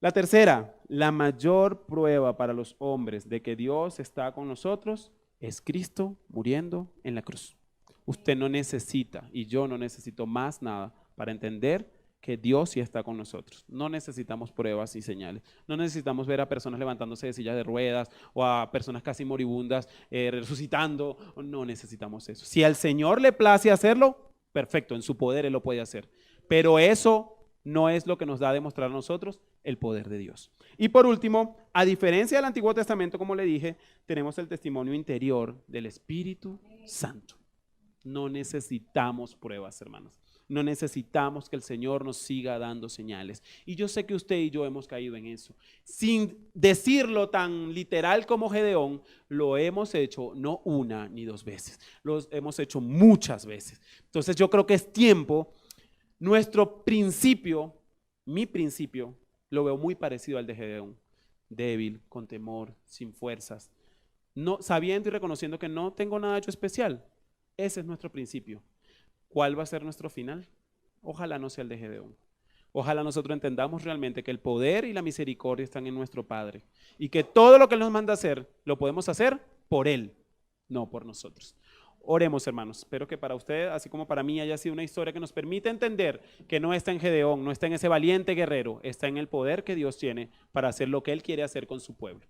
La tercera, la mayor prueba para los hombres de que Dios está con nosotros es Cristo muriendo en la cruz. Usted no necesita, y yo no necesito más nada para entender que Dios sí está con nosotros. No necesitamos pruebas y señales. No necesitamos ver a personas levantándose de sillas de ruedas o a personas casi moribundas resucitando. No necesitamos eso. Si al Señor le place hacerlo, perfecto, en su poder Él lo puede hacer. Pero eso no es lo que nos da a demostrar a nosotros el poder de Dios. Y por último, a diferencia del Antiguo Testamento, como le dije, tenemos el testimonio interior del Espíritu Santo. No necesitamos pruebas, hermanos. No necesitamos que el Señor nos siga dando señales. Y yo sé que usted y yo hemos caído en eso. Sin decirlo tan literal como Gedeón, lo hemos hecho no una ni dos veces. Lo hemos hecho muchas veces. Entonces yo creo que es tiempo. Nuestro principio, mi principio, lo veo muy parecido al de Gedeón. Débil, con temor, sin fuerzas. No, sabiendo y reconociendo que no tengo nada hecho especial. Ese es nuestro principio. ¿Cuál va a ser nuestro final? Ojalá no sea el de Gedeón. Ojalá nosotros entendamos realmente que el poder y la misericordia están en nuestro Padre y que todo lo que Él nos manda hacer, lo podemos hacer por Él, no por nosotros. Oremos, hermanos. Espero que para usted, así como para mí, haya sido una historia que nos permita entender que no está en Gedeón, no está en ese valiente guerrero, está en el poder que Dios tiene para hacer lo que Él quiere hacer con su pueblo.